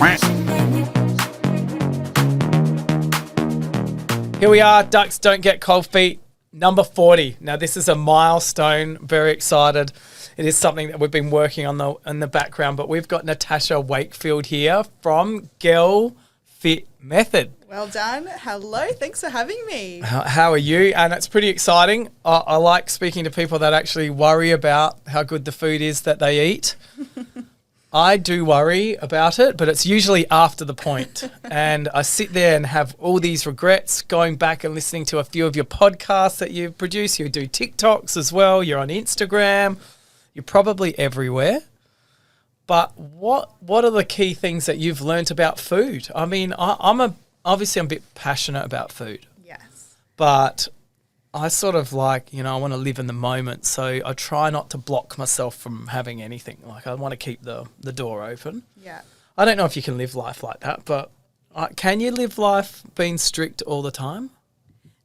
Here we are, Ducks Don't Get Cold Feet, number 40. Now, this is a milestone. Very excited. It is something that we've been working on in the background, but we've got Natasha Wakefield here from Girl Fit Method. Well done. Hello. Thanks for having me. How are you? And it's pretty exciting. I like speaking to people that actually worry about how good the food is that they eat. I do worry about it, but it's usually after the point. And I sit there and have all these regrets going back and listening to a few of your podcasts that you produce. You do TikToks as well. You're on Instagram. You're probably everywhere. But what are the key things that you've learnt about food? I mean, I'm a bit passionate about food. Yes. But I sort of I want to live in the moment. So I try not to block myself from having anything. Like, I want to keep the door open. Yeah. I don't know if you can live life like that, but can you live life being strict all the time?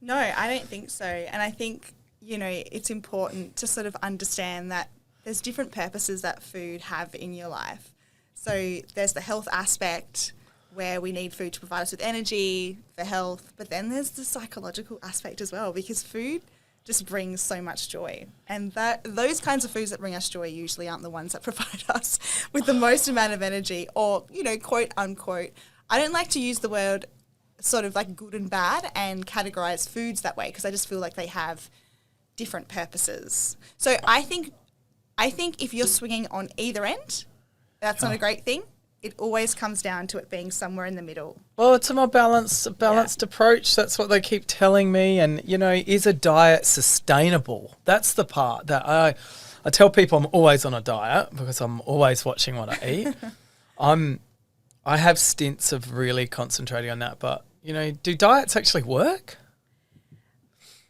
No, I don't think so. And I think, it's important to sort of understand that there's different purposes that food have in your life. So there's the health aspect, where we need food to provide us with energy, for health, but then there's the psychological aspect as well, because food just brings so much joy. And those kinds of foods that bring us joy usually aren't the ones that provide us with the most amount of energy, or, quote unquote. I don't like to use the word sort of like good and bad and categorize foods that way, because I just feel like they have different purposes. So I think if you're swinging on either end, that's not a great thing. It always comes down to it being somewhere in the middle. Well, it's a more balanced approach. That's what they keep telling me. And, is a diet sustainable? That's the part that I tell people I'm always on a diet, because I'm always watching what I eat. I have stints of really concentrating on that. But, do diets actually work?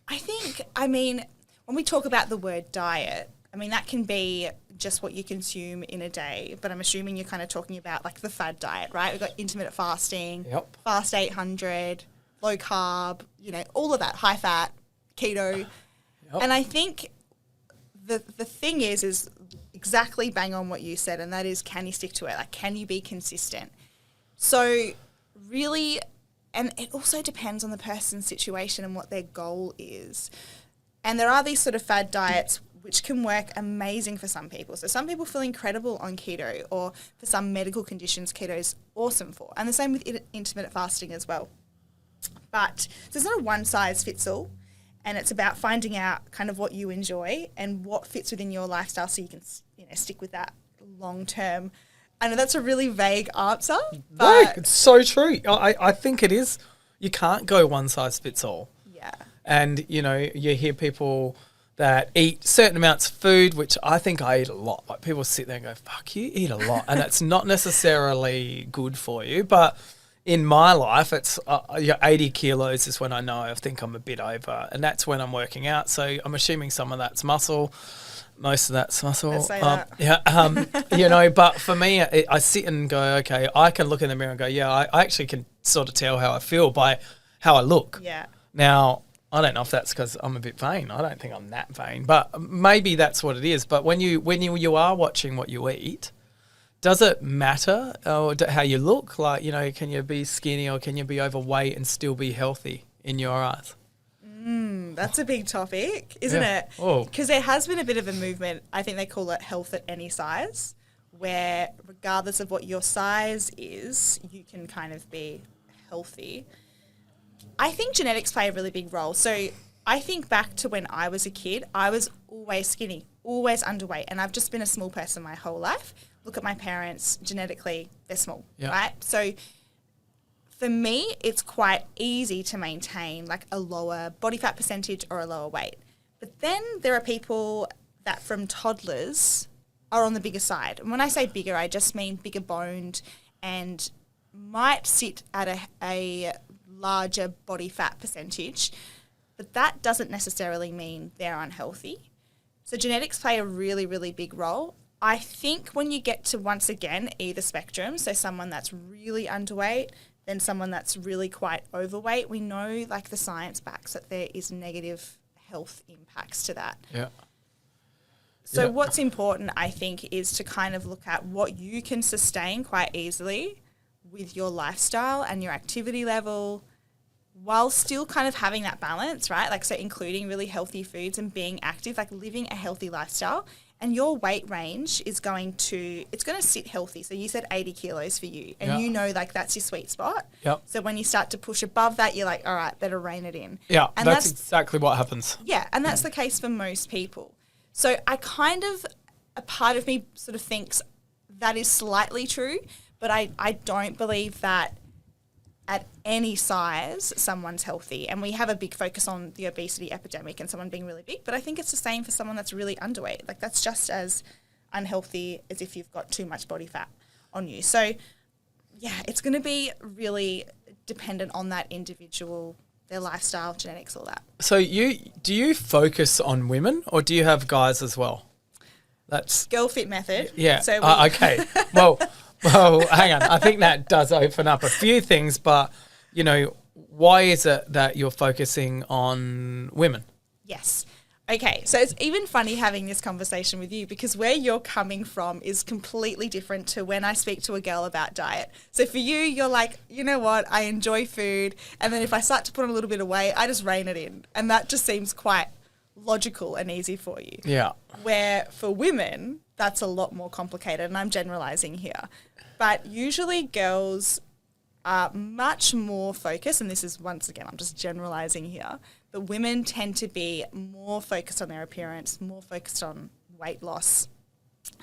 When we talk about the word diet, that can be just what you consume in a day, but I'm assuming you're kind of talking about like the fad diet, right? We've got intermittent fasting, Fast 800, low carb, all of that, high fat, keto. And I think the thing is exactly bang on what you said, and that is, can you stick to it? Like, can you be consistent? So really, and it also depends on the person's situation and what their goal is. And there are these sort of fad diets which can work amazing for some people. So some people feel incredible on keto, or for some medical conditions, keto is awesome for. And the same with intermittent fasting as well. But so it's not a one size fits all, and it's about finding out kind of what you enjoy and what fits within your lifestyle, so you can stick with that long term. I know that's a really vague answer, but no, it's so true. I think it is. You can't go one size fits all. Yeah. And you hear people that eat certain amounts of food, which I think I eat a lot. Like, people sit there and go, fuck, you eat a lot. And it's not necessarily good for you. But in my life, it's 80 kilos is when I know I think I'm a bit over. And that's when I'm working out. So I'm assuming some of that's muscle. Most of that's muscle. Let's say that. Yeah, but for me, I sit and go, okay, I can look in the mirror and go, yeah, I actually can sort of tell how I feel by how I look. Yeah. Now, I don't know if that's because I'm a bit vain. I don't think I'm that vain, but maybe that's what it is. But when you are watching what you eat, does it matter how you look? Like, can you be skinny or can you be overweight and still be healthy in your eyes? That's a big topic, isn't it? Because there has been a bit of a movement. I think they call it health at any size, where regardless of what your size is, you can kind of be healthy. I think genetics play a really big role. So I think back to when I was a kid, I was always skinny, always underweight, and I've just been a small person my whole life. Look at my parents, genetically, they're small, right? So for me, it's quite easy to maintain like a lower body fat percentage or a lower weight. But then there are people that from toddlers are on the bigger side. And when I say bigger, I just mean bigger boned and might sit at a larger body fat percentage, but that doesn't necessarily mean they're unhealthy. So genetics play a really, really big role. I think when you get to, once again, either spectrum, so someone that's really underweight, then someone that's really quite overweight, we know like the science backs that there is negative health impacts to that. Yeah. So what's important, I think, is to kind of look at what you can sustain quite easily with your lifestyle and your activity level while still kind of having that balance, right? Like, so including really healthy foods and being active, like living a healthy lifestyle, and your weight range is going to sit healthy. So you said 80 kilos for you, and you know, like, that's your sweet spot. Yep. So when you start to push above that, you're like, all right, better rein it in. Yeah, and that's exactly what happens. Yeah, and that's the case for most people. So a part of me sort of thinks that is slightly true, but I don't believe that at any size someone's healthy. And we have a big focus on the obesity epidemic and someone being really big, but I think it's the same for someone that's really underweight. Like, that's just as unhealthy as if you've got too much body fat on you. So yeah, it's going to be really dependent on that individual, their lifestyle, genetics, all that. So do you focus on women, or do you have guys as well? That's Girl Fit method. Yeah. So Okay. Well, hang on. I think that does open up a few things, but, you know, why is it that you're focusing on women? Yes. Okay, so it's even funny having this conversation with you because where you're coming from is completely different to when I speak to a girl about diet. So for you, you're like, you know what, I enjoy food, and then if I start to put on a little bit of weight, I just rein it in. And that just seems quite logical and easy for you. Yeah. Where for women, that's a lot more complicated, and I'm generalizing here. But usually girls are much more focused, and this is, once again, I'm just generalizing here, but women tend to be more focused on their appearance, more focused on weight loss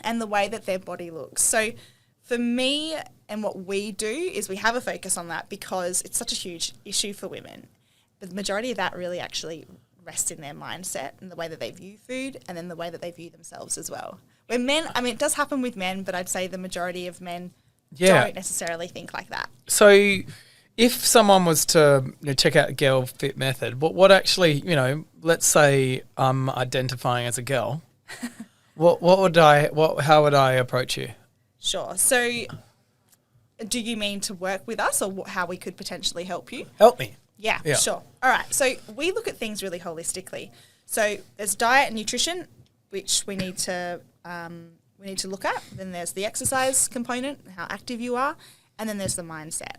and the way that their body looks. So for me, and what we do is we have a focus on that because it's such a huge issue for women. But the majority of that really actually rests in their mindset and the way that they view food, and then the way that they view themselves as well. Where men, I mean, it does happen with men, but I'd say the majority of men don't necessarily think like that. So if someone was to check out Girl Fit Method, what actually, let's say I'm identifying as a girl, how would I approach you? Sure. So do you mean to work with us, or how we could potentially help you? Help me. Yeah, sure. All right. So we look at things really holistically. So there's diet and nutrition, which we need to look at. Then there's the exercise component, how active you are, and then there's the mindset.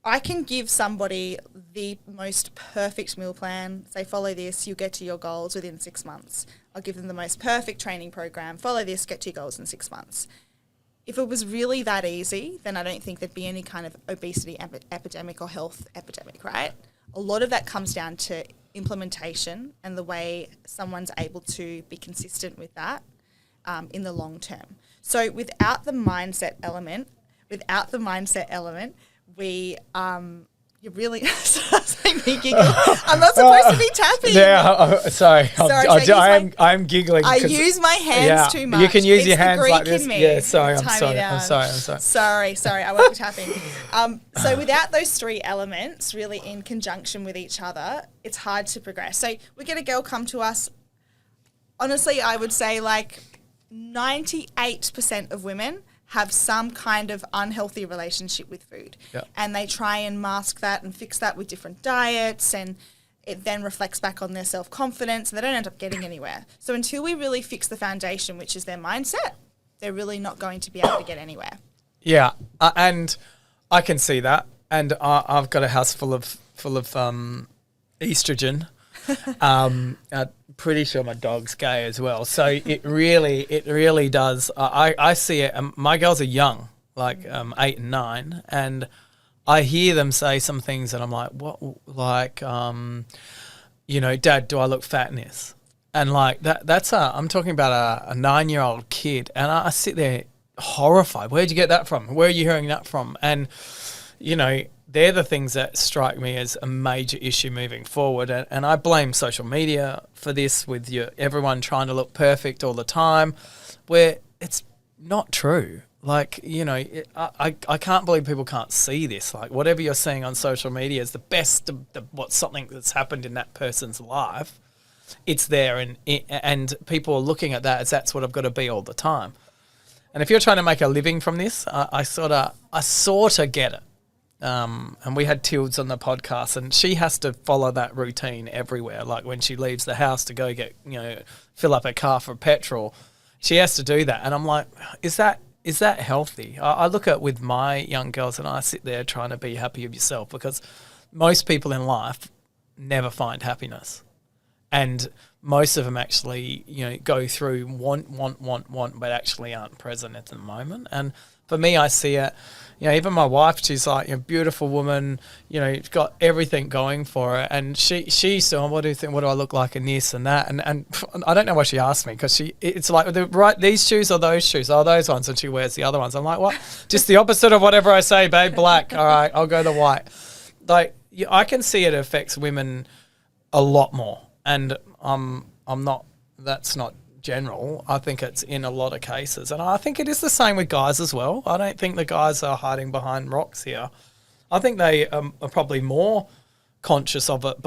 I can give somebody the most perfect meal plan, say follow this, you'll get to your goals within 6 months. I'll give them the most perfect training program, follow this, get to your goals in 6 months. If it was really that easy, then I don't think there'd be any kind of obesity epidemic or health epidemic, right? A lot of that comes down to implementation and the way someone's able to be consistent with that in the long term. So without the mindset element, we you really make me giggle. I'm not supposed to be tapping. Yeah, sorry. I'm giggling. I use my hands too much. You can use it's your hands Greek like this. Yeah, sorry. I'm sorry. Sorry. I won't be tapping. So without those three elements really in conjunction with each other, it's hard to progress. So we get a girl come to us. Honestly, I would say like 98% of women have some kind of unhealthy relationship with food. Yep. And they try and mask that and fix that with different diets, and it then reflects back on their self-confidence, and they don't end up getting anywhere. So until we really fix the foundation, which is their mindset, they're really not going to be able to get anywhere. Yeah, and I can see that. And I've got a house full of estrogen. I'm pretty sure my dog's gay as well. So it really does. I see it. My girls are young, like 8 and 9, and I hear them say some things, and I'm like, what? Like, Dad, do I look fat in this? And like that's I'm talking about a 9-year-old kid, and I sit there horrified. Where'd you get that from? Where are you hearing that from? And they're the things that strike me as a major issue moving forward. And I blame social media for this, with everyone trying to look perfect all the time, where it's not true. Like, I can't believe people can't see this. Like, whatever you're seeing on social media is the best of something that's happened in that person's life. It's there, and people are looking at that as that's what I've got to be all the time. And if you're trying to make a living from this, I sort of get it. And we had Tildes on the podcast, and she has to follow that routine everywhere. Like when she leaves the house to go get, fill up her car for petrol, she has to do that. And I'm like, is that is that healthy? I look at with my young girls and I sit there trying to be happy with yourself, because most people in life never find happiness. And most of them actually, go through want, but actually aren't present at the moment. And for me, I see it, even my wife, she's like a beautiful woman, got everything going for her. And she still, what do you think, what do I look like in this and that? And I don't know why she asked me, because it's like, these shoes or those shoes? Oh, those ones. And she wears the other ones. I'm like, what? Just the opposite of whatever I say, babe, black. All right, I'll go the white. Like, I can see it affects women a lot more. And I'm not, that's not general. I think it's in a lot of cases. And I think it is the same with guys as well. I don't think the guys are hiding behind rocks here. I think they are probably more conscious of it,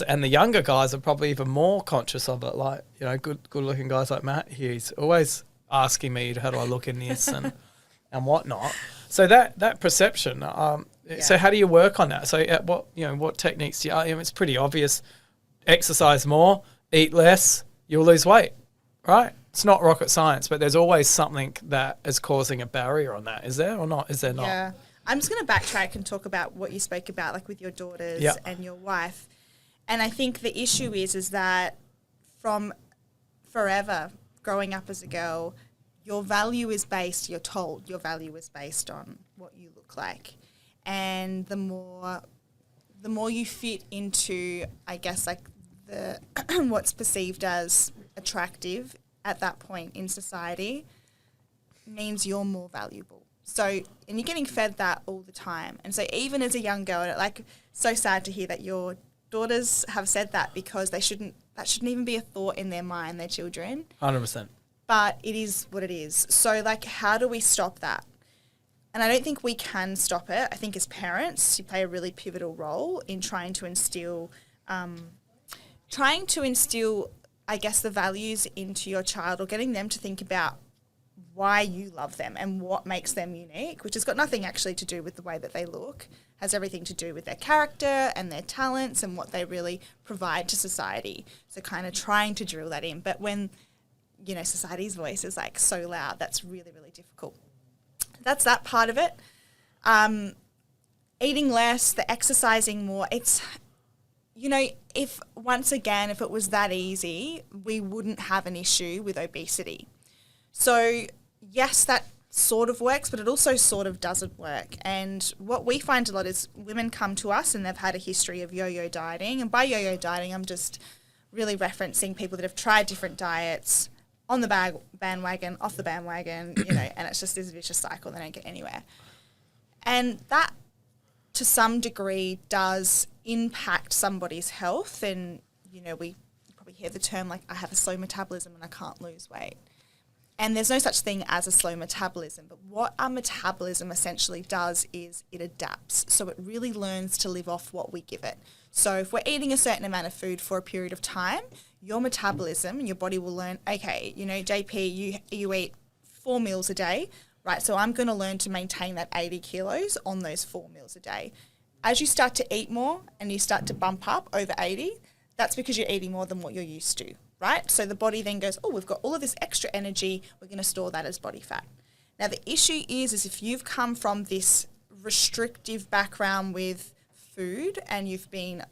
and the younger guys are probably even more conscious of it. Like, good looking guys like Matt here, he's always asking me, how do I look in this and whatnot. So that perception, so how do you work on that? So what techniques do you, it's pretty obvious. Exercise more, eat less, you'll lose weight, right? It's not rocket science, but there's always something that is causing a barrier on that. Is there or not? Is there not? Yeah. I'm just going to backtrack and talk about what you spoke about, like with your daughters and your wife. And I think the issue is that from forever growing up as a girl, you're told your value is based on what you look like. And the more you fit into, I guess, like the what's perceived as attractive at that point in society, means you're more valuable. So, and you're getting fed that all the time. And so even as a young girl, like, so sad to hear that your daughters have said that, because that shouldn't even be a thought in their mind, their children. 100%. But it is what it is. So, like, how do we stop that? And I don't think we can stop it. I think as parents, you play a really pivotal role in trying to instill, I guess, the values into your child, or getting them to think about why you love them and what makes them unique, which has got nothing actually to do with the way that they look, has everything to do with their character and their talents and what they really provide to society. So kind of trying to drill that in. But when, society's voice is like so loud, that's really, really difficult. That's that part of it. Eating less, the exercising more, it's, if it was that easy, we wouldn't have an issue with obesity. So yes, that sort of works, but it also sort of doesn't work. And what we find a lot is women come to us and they've had a history of yo-yo dieting. And by yo-yo dieting, I'm just really referencing people that have tried different diets, on the bandwagon, off the bandwagon, and it's just this vicious cycle. They don't get anywhere. And that, to some degree, does impact somebody's health. And, we probably hear the term, like, I have a slow metabolism and I can't lose weight. And there's no such thing as a slow metabolism. But what our metabolism essentially does is it adapts. So it really learns to live off what we give it. So if we're eating a certain amount of food for a period of time, your metabolism and your body will learn, okay, JP, you eat 4 meals a day, right? So I'm going to learn to maintain that 80 kilos on those 4 meals a day. As you start to eat more and you start to bump up over 80, that's because you're eating more than what you're used to, right? So the body then goes, oh, we've got all of this extra energy, we're going to store that as body fat. Now the issue is if you've come from this restrictive background with food and you've been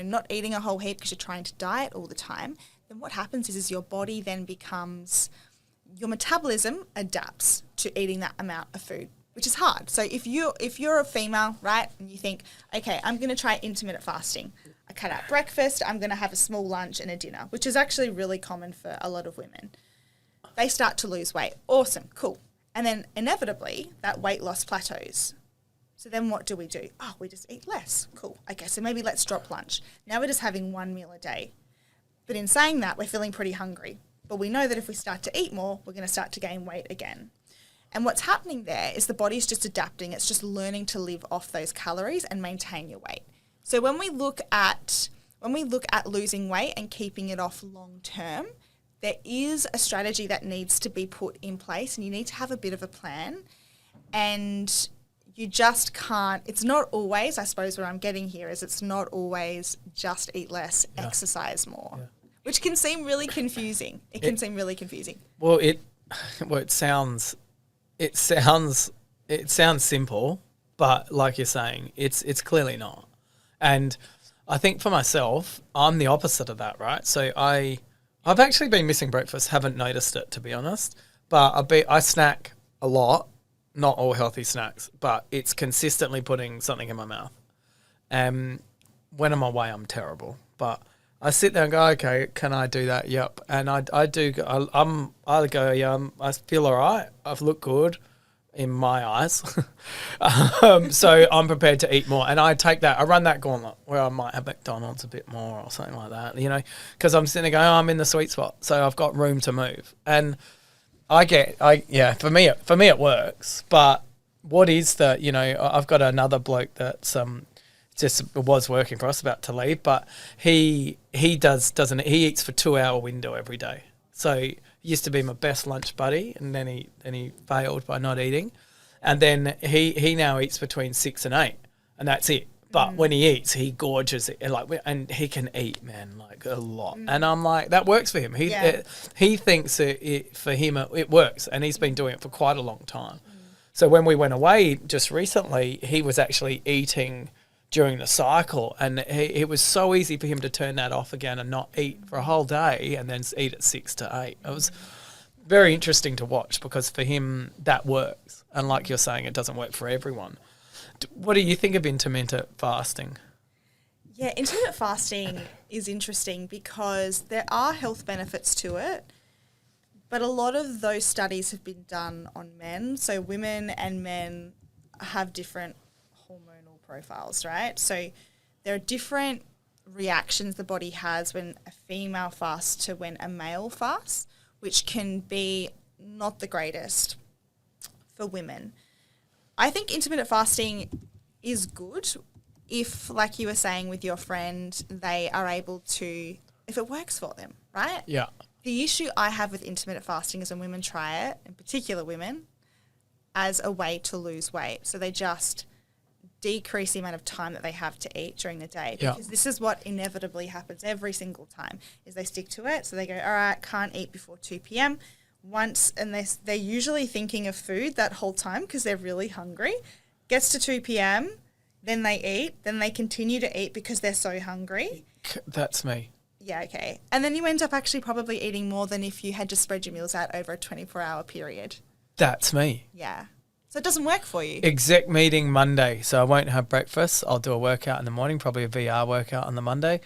not eating a whole heap because you're trying to diet all the time, then what happens is your body then becomes, your metabolism adapts to eating that amount of food, which is hard. So if you're a female, right, and you think, okay, I'm going to try intermittent fasting. I cut out breakfast, I'm going to have a small lunch and a dinner, which is actually really common for a lot of women. They start to lose weight. Awesome, cool. And then inevitably that weight loss plateaus. So then what do? Oh, we just eat less. Cool. Okay, so maybe let's drop lunch. Now we're just having 1 meal a day. But in saying that, we're feeling pretty hungry. But we know that if we start to eat more, we're going to start to gain weight again. And what's happening there is the body's just adapting. It's just learning to live off those calories and maintain your weight. So when we look at losing weight and keeping it off long term, there is a strategy that needs to be put in place, and you need to have a bit of a plan. And you just can't, it's not always, I suppose what I'm getting here is it's not always just eat less, exercise more, which can seem really confusing. It can seem really confusing. Well, it sounds it sounds simple, but like you're saying, it's clearly not. And I think for myself, I'm the opposite of that, right? So I've actually been missing breakfast, haven't noticed it, to be honest. But I snack a lot, not all healthy snacks, but it's consistently putting something in my mouth. When I'm away, I'm terrible. But I sit there and go, okay, can I do that? Yep. And I do. I go, yeah, I feel all right. I've looked good in my eyes. So I'm prepared to eat more. And I run that gauntlet where I might have McDonald's a bit more or something like that, because I'm sitting there going, I'm in the sweet spot. So I've got room to move. And for me it works. But what is I've got another bloke that's just was working for us, about to leave, but he eats for 2 hour window every day. So he used to be my best lunch buddy, and then he failed by not eating, and then he now eats between 6 and 8, and that's it. But when he eats, he gorges it, and he can eat, man, like a lot. And I'm like, that works for him. He thinks for him it works, and he's been doing it for quite a long time. So when we went away just recently, he was actually eating during the cycle, and it was so easy for him to turn that off again and not eat for a whole day and then eat at 6 to 8. It was very interesting to watch, because for him that works, and like you're saying, it doesn't work for everyone. What do you think of intermittent fasting? Yeah, intermittent fasting is interesting because there are health benefits to it, but a lot of those studies have been done on men. So women and men have different hormonal profiles, right? So there are different reactions the body has when a female fasts to when a male fasts, which can be not the greatest for women. I think intermittent fasting is good if, like you were saying with your friend, they are able to, if it works for them, right? Yeah. The issue I have with intermittent fasting is when women try it, in particular women, as a way to lose weight. So they just decrease the amount of time that they have to eat during the day, because this is what inevitably happens every single time, is they stick to it. So they go, all right, can't eat before 2 p.m. And they're usually thinking of food that whole time because they're really hungry. Gets to 2 p.m., then they eat, then they continue to eat because they're so hungry. That's me. Yeah, okay. And then you end up actually probably eating more than if you had just spread your meals out over a 24-hour period. That's me. Yeah. So it doesn't work for you. Exec meeting Monday, so I won't have breakfast. I'll do a workout in the morning, probably a VR workout on the Monday,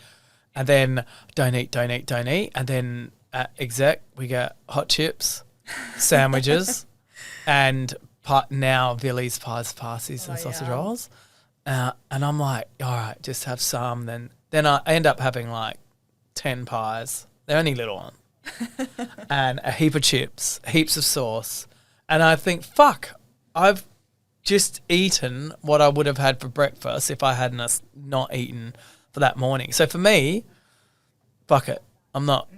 and then don't eat. And then at exec, we get hot chips, sandwiches, and now Villy's pies, pasties, and sausage rolls. And I'm like, all right, just have some. Then I end up having like 10 pies. They're only little ones. And a heap of chips, heaps of sauce. And I think, fuck, I've just eaten what I would have had for breakfast if I hadn't not eaten for that morning. So for me, fuck it. I'm not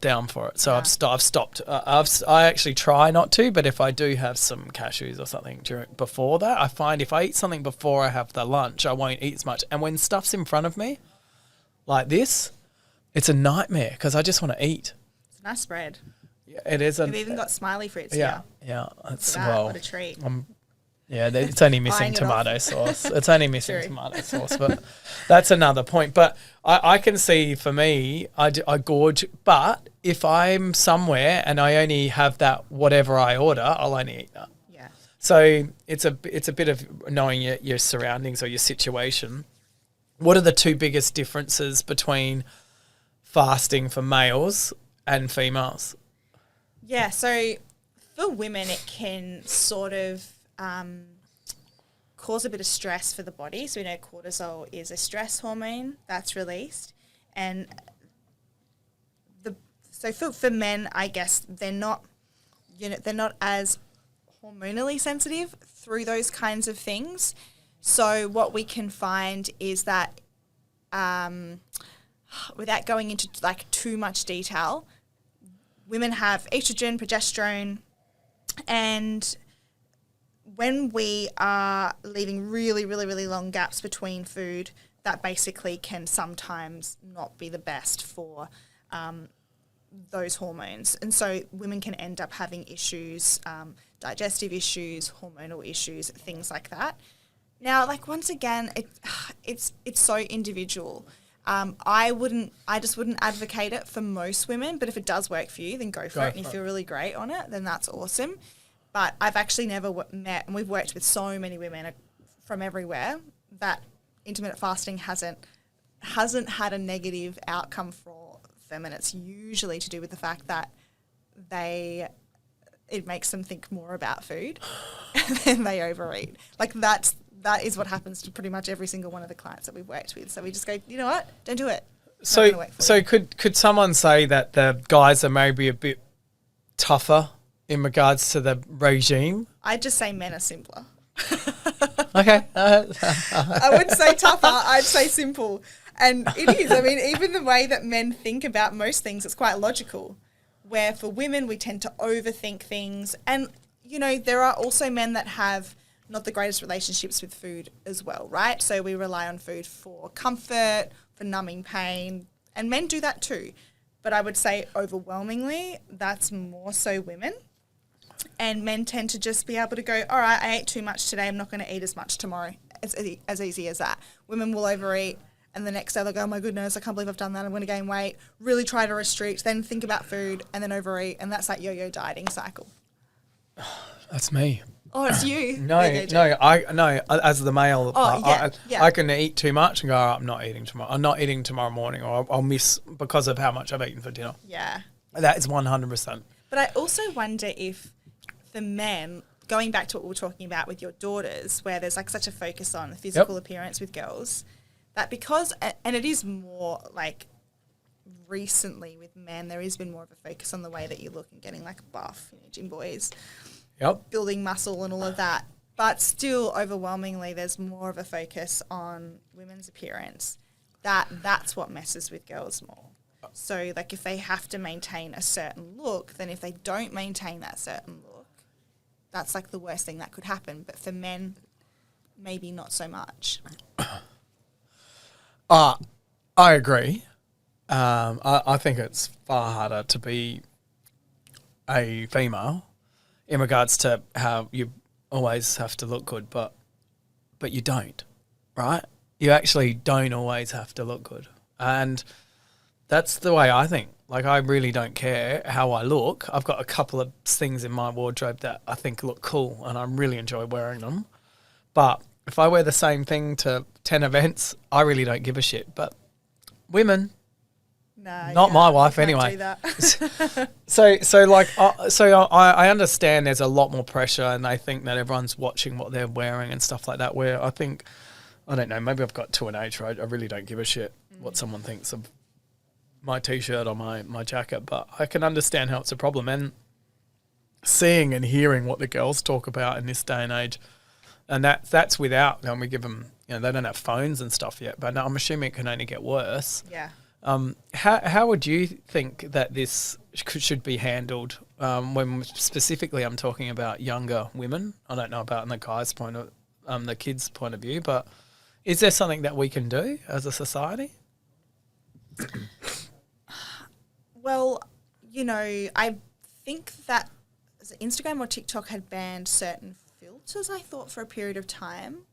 down for it. So I've stopped. I actually try not to, but if I do have some cashews or something before that, I find if I eat something before I have the lunch, I won't eat as much. And when stuff's in front of me, like this, it's a nightmare because I just want to eat. It's a nice spread. Yeah, it is. We've even got smiley fruits here. Yeah. That's what a treat. It's only missing tomato sauce. It's only missing tomato sauce, but that's another point. But I can see, for me, I gorge. But if I'm somewhere and I only have that whatever I order, I'll only eat that. Yeah. So it's a bit of knowing your surroundings or your situation. What are the two biggest differences between fasting for males and females? Yeah, so for women, it can sort of cause a bit of stress for the body. So we know cortisol is a stress hormone that's released. And for men, I guess they're not as hormonally sensitive through those kinds of things. So what we can find is that without going into like too much detail, women have estrogen, progesterone, and when we are leaving really, really, really long gaps between food, that basically can sometimes not be the best for those hormones. And so women can end up having issues digestive issues, hormonal issues, things like that. Now, like, once again, it's so individual. I just wouldn't advocate it for most women, but if it does work for you, then go for it. And you feel really great on it, then that's awesome. But I've actually never met, and we've worked with so many women from everywhere, that intermittent fasting hasn't had a negative outcome for them, and it's usually to do with the fact that it makes them think more about food and then they overeat. Like, that is what happens to pretty much every single one of the clients that we've worked with. So we just go, you know what, don't do it. So could someone say that the guys are maybe a bit tougher in regards to the regime? I'd just say men are simpler. Okay. I wouldn't say tougher, I'd say simple. And it is. I mean, even the way that men think about most things, it's quite logical. Where for women, we tend to overthink things. And, you know, there are also men that have not the greatest relationships with food as well, right? So we rely on food for comfort, for numbing pain, and men do that too. But I would say overwhelmingly, that's more so women. And men tend to just be able to go, all right, I ate too much today, I'm not going to eat as much tomorrow. It's as easy as that. Women will overeat, and the next day they'll go, oh my goodness, I can't believe I've done that, I'm going to gain weight. Really try to restrict, then think about food, and then overeat, and that's that yo-yo dieting cycle. That's me. Oh, it's you. No, as the male, I can eat too much and go, oh, I'm not eating tomorrow. I'm not eating tomorrow morning, or I'll miss because of how much I've eaten for dinner. Yeah. That is 100%. But I also wonder if the men, going back to what we were talking about with your daughters, where there's like such a focus on the physical appearance with girls, that because, and it is more like recently with men, there has been more of a focus on the way that you look and getting like buff, you know, gym boys. Yep. Building muscle and all of that. But still, overwhelmingly, there's more of a focus on women's appearance. That's what messes with girls more. So, like, if they have to maintain a certain look, then if they don't maintain that certain look, that's, like, the worst thing that could happen. But for men, maybe not so much. I agree. I think it's far harder to be a female in regards to how you always have to look good, but you don't, right? You actually don't always have to look good. And that's the way I think. Like, I really don't care how I look. I've got a couple of things in my wardrobe that I think look cool and I really enjoy wearing them. But if I wear the same thing to 10 events, I really don't give a shit. But women... Not my wife anyway. I understand there's a lot more pressure, and they think that everyone's watching what they're wearing and stuff like that. Where I think, I don't know, maybe I've got to an age where I really don't give a shit what someone thinks of my t-shirt or my jacket. But I can understand how it's a problem, and seeing and hearing what the girls talk about in this day and age, and that's without, and we give them, you know, they don't have phones and stuff yet. But no, I'm assuming it can only get worse. Yeah. How would you think that this should be handled when specifically I'm talking about younger women? I don't know about in the guys' point of the kids' point of view, but is there something that we can do as a society? Well, you know, I think that Instagram or TikTok had banned certain filters, I thought, for a period of time,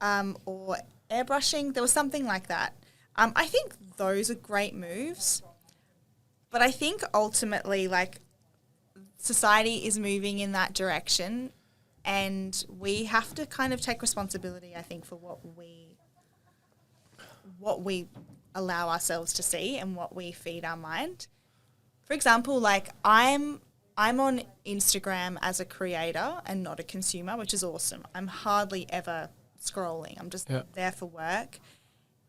or airbrushing. There was something like that. I think those are great moves, but I think ultimately, like, society is moving in that direction, and we have to kind of take responsibility, I think, for what we allow ourselves to see and what we feed our mind. For example, like, I'm on Instagram as a creator and not a consumer, which is awesome. I'm hardly ever scrolling. I'm just there for work.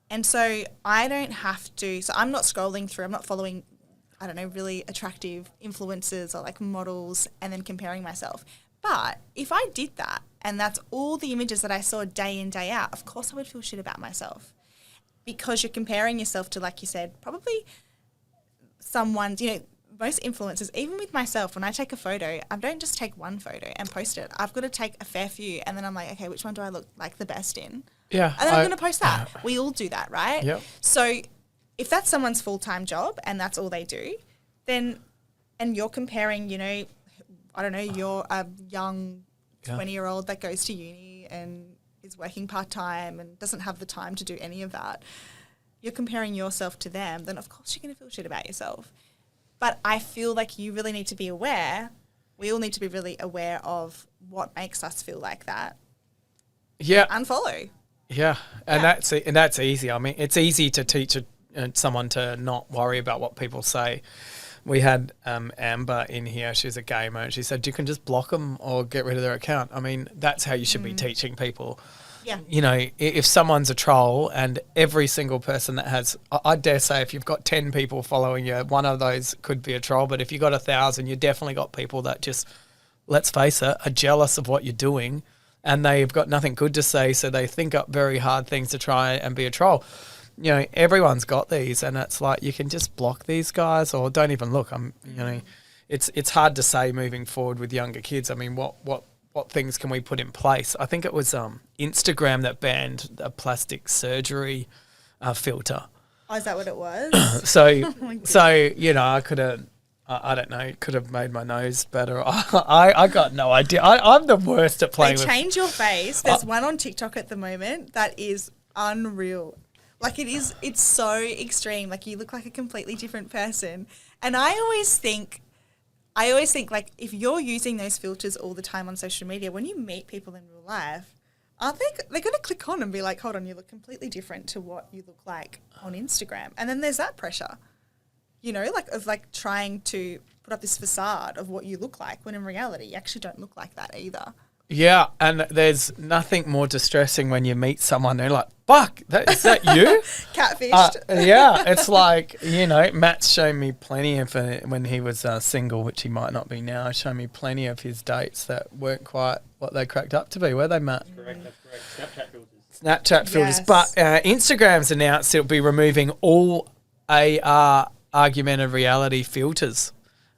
And so I don't have to, so I'm not scrolling through, I'm not following, I don't know, really attractive influencers or like models and then comparing myself. But if I did that and that's all the images that I saw day in, day out, of course I would feel shit about myself, because you're comparing yourself to, like you said, probably someone's, you know, most influencers, even with myself, when I take a photo, I don't just take one photo and post it. I've got to take a fair few, and then I'm like, okay, which one do I look like the best in? Yeah. And then I'm going to post that. We all do that, right? Yep. So if that's someone's full-time job and that's all they do, then, and you're comparing, you know, I don't know, you're a young 20-year-old that goes to uni and is working part-time and doesn't have the time to do any of that, you're comparing yourself to them, then of course you're going to feel shit about yourself. But I feel like you really need to be aware. We all need to be really aware of what makes us feel like that. Yeah. Unfollow. Yeah. And that's easy. I mean, it's easy to teach someone to not worry about what people say. We had Amber in here. She's a gamer. And she said, you can just block them or get rid of their account. I mean, that's how you should be teaching people. Yeah. You know, if someone's a troll and every single person that has, I dare say if you've got 10 people following you, one of those could be a troll. But if you've got 1,000, you definitely got people that just, let's face it, are jealous of what you're doing and they've got nothing good to say. So they think up very hard things to try and be a troll. You know, everyone's got these and it's like you can just block these guys or don't even look. It's hard to say moving forward with younger kids. I mean, what things can we put in place? I think it was Instagram that banned a plastic surgery filter. Oh, is that what it was? So you know, I could have, I don't know, could have made my nose better. I got no idea. I'm the worst at playing with. Change your face. There's one on TikTok at the moment that is unreal. Like it's so extreme. Like you look like a completely different person. And I always think like if you're using those filters all the time on social media, when you meet people in real life, aren't they're going to click on and be like, hold on, you look completely different to what you look like on Instagram. And then there's that pressure, you know, like trying to put up this facade of what you look like when in reality you actually don't look like that either. Yeah, and there's nothing more distressing when you meet someone and you're like, fuck, is that you? Catfished. Yeah, it's like, you know, Matt's shown me plenty of, when he was single, which he might not be now, shown me plenty of his dates that weren't quite what they cracked up to be, were they, Matt? That's correct. Snapchat filters. Snapchat filters. Yes. But Instagram's announced it'll be removing all AR, augmented reality filters.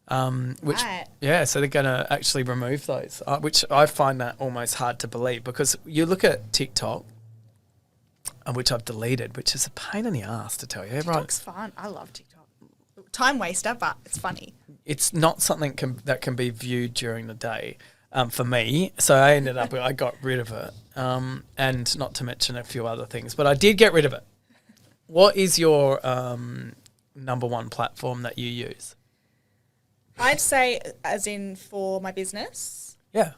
Which right. Yeah, so they're going to actually remove those, which I find that almost hard to believe because you look at TikTok, which I've deleted, which is a pain in the ass to tell you. TikTok's fun. I love TikTok. Time waster, but it's funny. It's not something that can be viewed during the day for me, so I got rid of it, and not to mention a few other things, but I did get rid of it. What is your number one platform that you use? I'd say as in for my business. Yeah.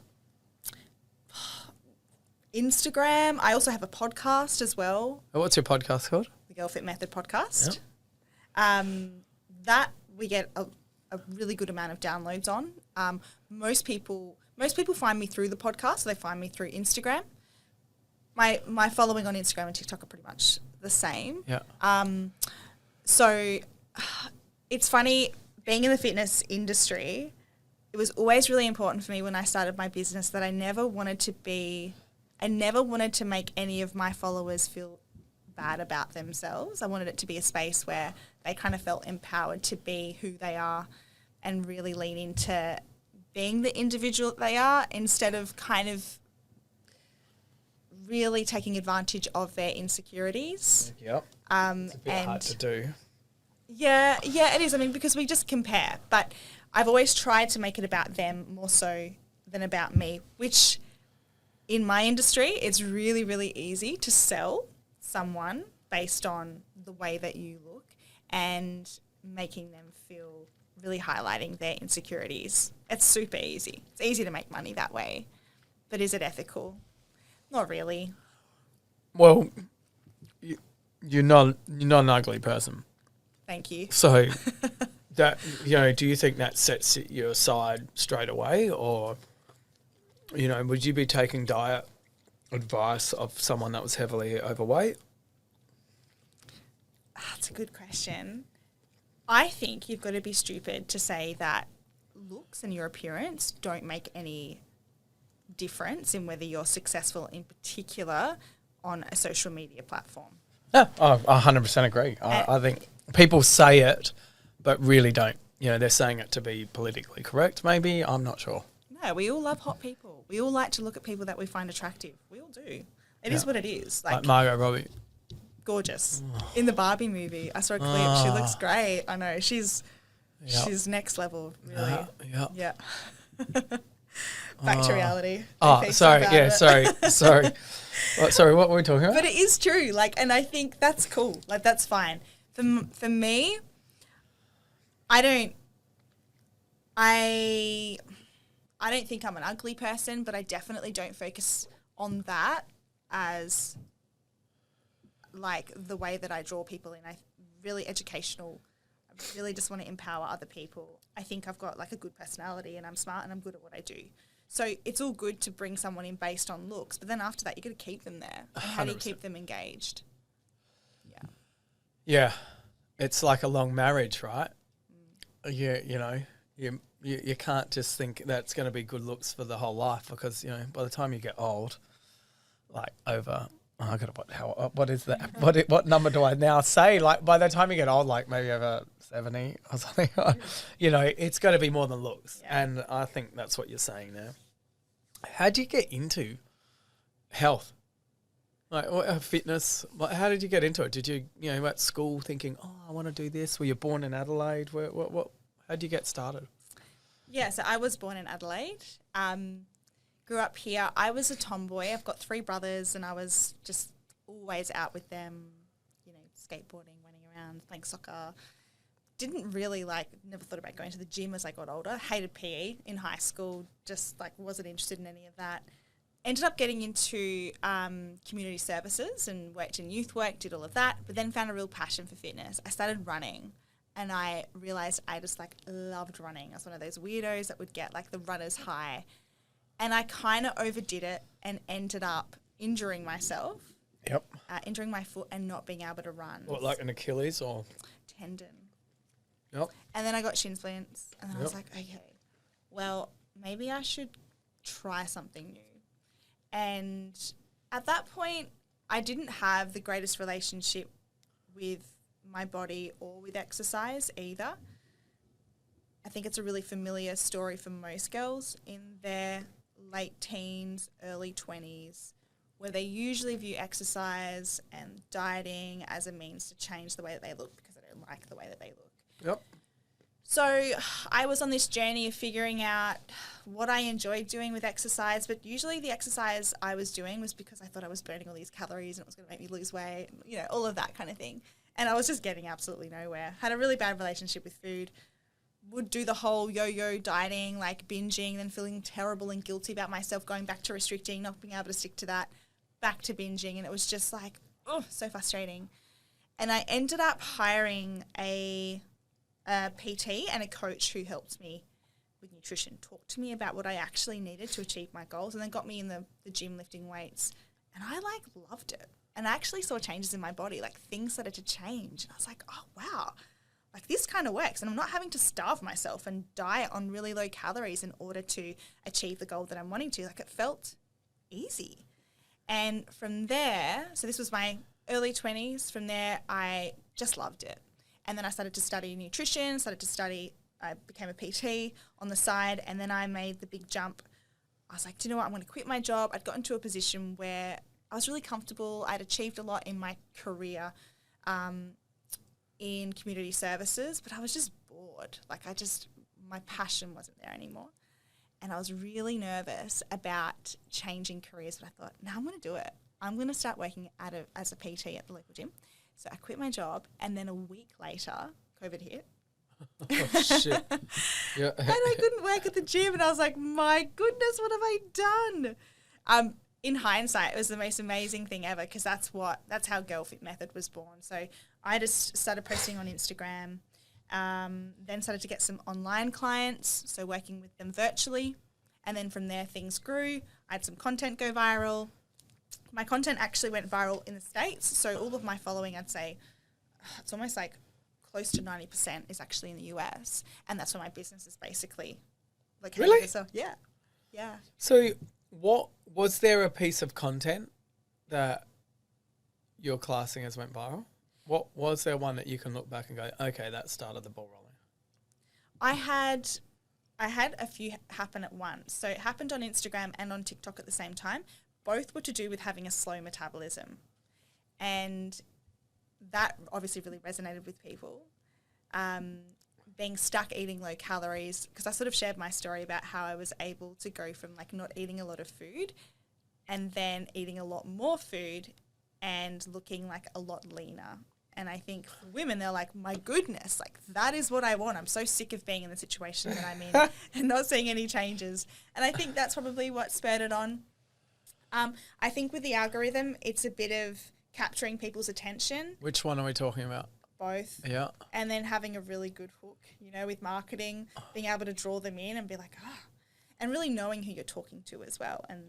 Instagram. I also have a podcast as well. What's your podcast called? The Girl Fit Method podcast. Yep. That we get a really good amount of downloads on. Most people find me through the podcast, so they find me through Instagram. My following on Instagram and TikTok are pretty much the same. Yeah. So it's funny, being in the fitness industry, it was always really important for me when I started my business that I never wanted to make any of my followers feel bad about themselves. I wanted it to be a space where they kind of felt empowered to be who they are and really lean into being the individual that they are instead of kind of really taking advantage of their insecurities. Yep. It's a bit hard to do. Yeah, it is. I mean, because we just compare. But I've always tried to make it about them more so than about me, which in my industry, it's really, really easy to sell someone based on the way that you look and making them feel really highlighting their insecurities. It's super easy. It's easy to make money that way. But is it ethical? Not really. Well, you're not an ugly person. Thank you. So that, you know, do you think that sets you aside straight away, or, you know, would you be taking diet advice of someone that was heavily overweight? That's a good question. I think you've got to be stupid to say that looks and your appearance don't make any difference in whether you're successful in particular on a social media platform. Yeah, I 100% agree. I think people say it, but really don't. You know, they're saying it to be politically correct, maybe. I'm not sure. No, we all love hot people. We all like to look at people that we find attractive. We all do. It is what it is. Like Margot Robbie. Gorgeous. In the Barbie movie, I saw a clip. She looks great. I know. She's next level, really. Yeah. Yeah. Back to reality. Oh, sorry. Yeah, sorry. Sorry, what were we talking about? But it is true. Like, and I think that's cool. Like, that's fine. For me, I don't think I'm an ugly person, but I definitely don't focus on that as like the way that I draw people in. I really educational. I really just want to empower other people. I think I've got like a good personality and I'm smart and I'm good at what I do. So it's all good to bring someone in based on looks, but then after that, you got to keep them there. And how do you keep them engaged? Yeah. Yeah, it's like a long marriage, right? You can't just think that's going to be good looks for the whole life because by the time you get old, like over. Oh, I got what is that? What number do I now say? Like by the time you get old, like maybe over 70 or something, it's got to be more than looks. Yeah. And I think that's what you're saying now. How did you get into health? Like fitness? How did you get into it? Did you at school thinking, oh, I want to do this? Were you born in Adelaide? How did you get started? Yeah, so I was born in Adelaide. Grew up here. I was a tomboy. I've got 3 brothers and I was just always out with them, skateboarding, running around, playing soccer. Didn't really never thought about going to the gym as I got older. Hated PE in high school, just wasn't interested in any of that. Ended up getting into community services and worked in youth work, did all of that, but then found a real passion for fitness. I started running and I realised I just loved running. I was one of those weirdos that would get the runner's high. And I kind of overdid it and ended up injuring myself. Yep. Injuring my foot and not being able to run. What, like an Achilles or? Tendon. Yep. And then I got shin splints. And then I was like, okay, well, maybe I should try something new. And at that point, I didn't have the greatest relationship with my body or with exercise either. I think it's a really familiar story for most girls in their late teens, early 20s, where they usually view exercise and dieting as a means to change the way that they look because they don't like the way that they look. Yep. So I was on this journey of figuring out what I enjoyed doing with exercise, but usually the exercise I was doing was because I thought I was burning all these calories and it was going to make me lose weight, all of that kind of thing. And I was just getting absolutely nowhere. Had a really bad relationship with food. Would do the whole yo-yo dieting, binging, then feeling terrible and guilty about myself, going back to restricting, not being able to stick to that, back to binging. And it was just so frustrating. And I ended up hiring a PT and a coach who helped me with nutrition, talked to me about what I actually needed to achieve my goals, and then got me in the gym lifting weights. And I loved it. And I actually saw changes in my body, things started to change. And I was like, oh, wow. This kind of works, and I'm not having to starve myself and diet on really low calories in order to achieve the goal that I'm wanting to. It felt easy. And from there, so this was my early 20s. From there, I just loved it. And then I started to study nutrition, I became a PT on the side, and then I made the big jump. I was like, do you know what? I'm going to quit my job. I'd gotten to a position where I was really comfortable. I'd achieved a lot in my career, in community services, but I was just bored. My passion wasn't there anymore. And I was really nervous about changing careers, but I thought, no, I'm going to do it. I'm going to start working as a PT at the local gym. So I quit my job, and then a week later, COVID hit. Oh, shit. Yeah. And I couldn't work at the gym, and I was like, my goodness, what have I done? In hindsight, it was the most amazing thing ever because that's how Girl Fit Method was born. So I just started posting on Instagram, then started to get some online clients, so working with them virtually. And then from there, things grew. I had some content go viral. My content actually went viral in the States. So all of my following, I'd say, it's almost close to 90% is actually in the US. And that's where my business is basically located. Really? So, yeah. So what was there a piece of content that you're classing as went viral? What was there one that you can look back and go, okay, that started the ball rolling? I had a few happen at once. So it happened on Instagram and on TikTok at the same time. Both were to do with having a slow metabolism. And that obviously really resonated with people. being stuck eating low calories, because I sort of shared my story about how I was able to go from like not eating a lot of food and then eating a lot more food and looking like a lot leaner. And I think for women, they're like, my goodness, like that is what I want. I'm so sick of being in the situation that I'm in and not seeing any changes. And I think that's probably what spurred it on. I think with the algorithm, it's a bit of capturing people's attention. Which one are we talking about? Both. Yeah. And then having a really good hook, you know, with marketing, being able to draw them in and be like, and really knowing who you're talking to as well, and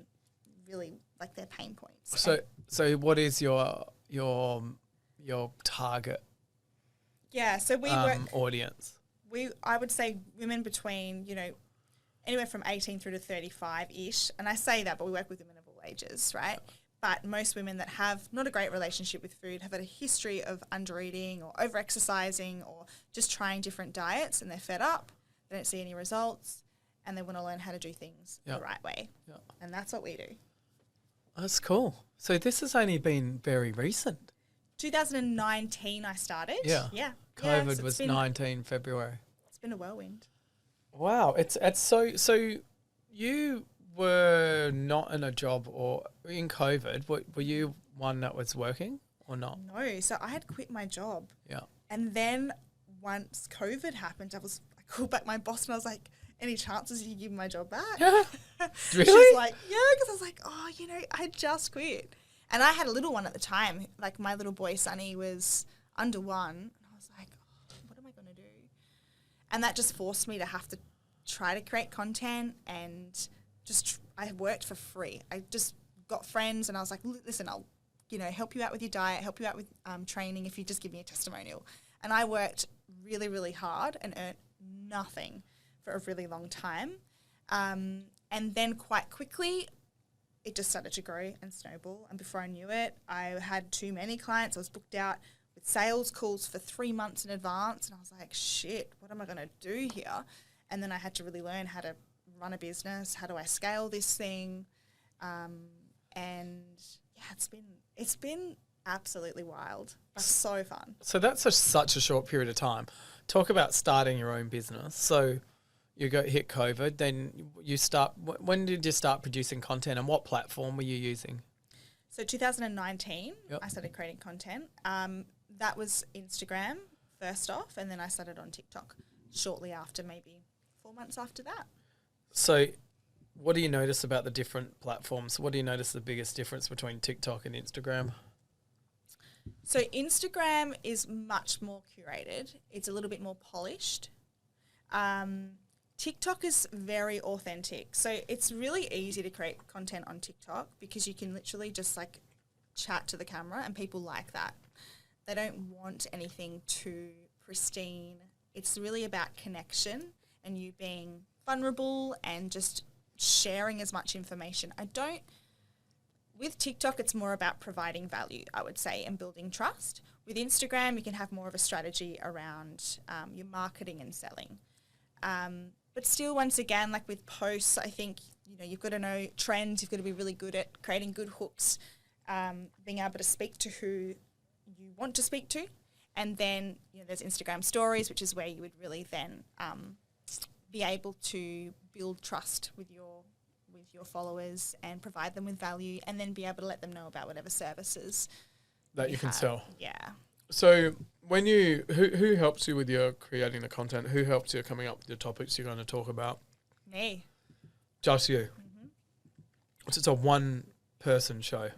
really like their pain points. So what is your target? Yeah, so we work audience. I would say women between, you know, anywhere from 18 through to 35-ish. And I say that, but we work with women of all ages, right? But most women that have not a great relationship with food have had a history of under-eating or over-exercising or just trying different diets, and they're fed up, they don't see any results, and they want to learn how to do things the right way. Yeah. And that's what we do. That's cool. So this has only been very recent. 2019 I started. Yeah. Yeah. COVID so was 19 February. It's been a whirlwind. Wow. It's so you were not in a job or in COVID. Were you one that was working or not? No. So I had quit my job. Yeah. And then once COVID happened, I called back my boss and I was like, any chances you give my job back? Really? She's like, yeah, because I was like, I just quit. And I had a little one at the time. Like my little boy, Sonny, was under 1. And I was like, what am I going to do? And that just forced me to have to try to create content and I worked for free. I just got friends and I was like, listen, I'll, help you out with your diet, help you out with training if you just give me a testimonial. And I worked really, really hard and earned nothing for a really long time. And then quite quickly, it just started to grow and snowball. And before I knew it, I had too many clients. I was booked out with sales calls for 3 months in advance. And I was like, shit, what am I going to do here? And then I had to really learn how to run a business. How do I scale this thing? And yeah, it's been absolutely wild, but so fun. So that's such a short period of time. Talk about starting your own business. So you hit COVID, then you start. When did you start producing content, and what platform were you using? So 2019, I started creating content. That was Instagram first off, and then I started on TikTok shortly after, maybe 4 months after that. So what do you notice about the different platforms? What do you notice the biggest difference between TikTok and Instagram? So Instagram is much more curated. It's a little bit more polished. TikTok is very authentic. So it's really easy to create content on TikTok because you can literally just like chat to the camera and people like that. They don't want anything too pristine. It's really about connection and you being vulnerable and just sharing as much information. With TikTok, it's more about providing value, I would say, and building trust. With Instagram, you can have more of a strategy around your marketing and selling. But still, once again, like with posts, I think, you've got to know trends. You've got to be really good at creating good hooks, being able to speak to who you want to speak to. And then, there's Instagram stories, which is where you would really then be able to build trust with your followers and provide them with value, and then be able to let them know about whatever services that you can sell. Yeah. So when who helps you with your creating the content? Who helps you coming up with the topics you're going to talk about? Me. Just you. Mm-hmm. So it's a one-person show.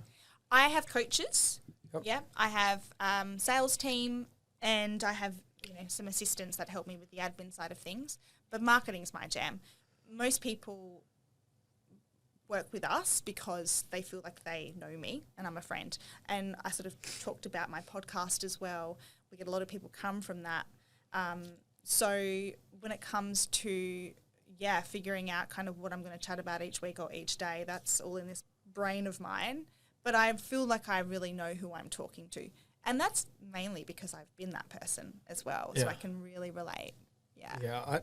I have coaches. Yep. Yeah. I have sales team, and I have some assistants that help me with the admin side of things. But marketing's my jam. Most people work with us because they feel like they know me and I'm a friend. And I sort of talked about my podcast as well. We get a lot of people come from that. So when it comes to, figuring out kind of what I'm going to chat about each week or each day, that's all in this brain of mine. But I feel like I really know who I'm talking to. And that's mainly because I've been that person as well. So I can really relate. Yeah. Yeah,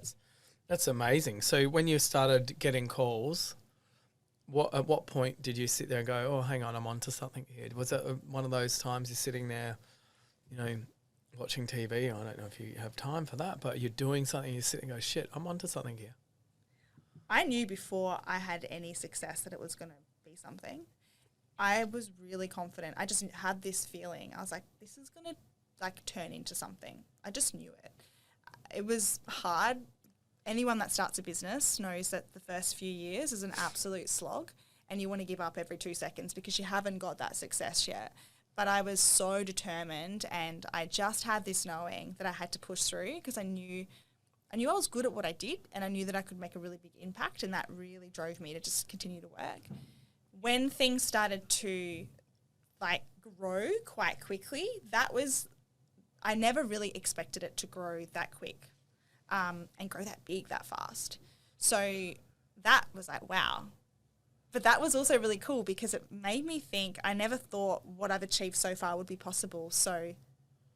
that's amazing. So when you started getting calls, at what point did you sit there and go, oh, hang on, I'm onto something here? Was it one of those times you're sitting there, watching TV. I don't know if you have time for that, but you're doing something, you sit and go, shit, I'm onto something here. I knew before I had any success that it was going to be something. I was really confident. I just had this feeling. I was like, this is going to like turn into something. I just knew it. It was hard. Anyone that starts a business knows that the first few years is an absolute slog and you want to give up every 2 seconds because you haven't got that success yet. But I was so determined, and I just had this knowing that I had to push through because I knew I was good at what I did, and I knew that I could make a really big impact, and that really drove me to just continue to work. When things started to like grow quite quickly, I never really expected it to grow that quick and grow that big that fast. So that was like, wow. But that was also really cool because it made me think. I never thought what I've achieved so far would be possible. So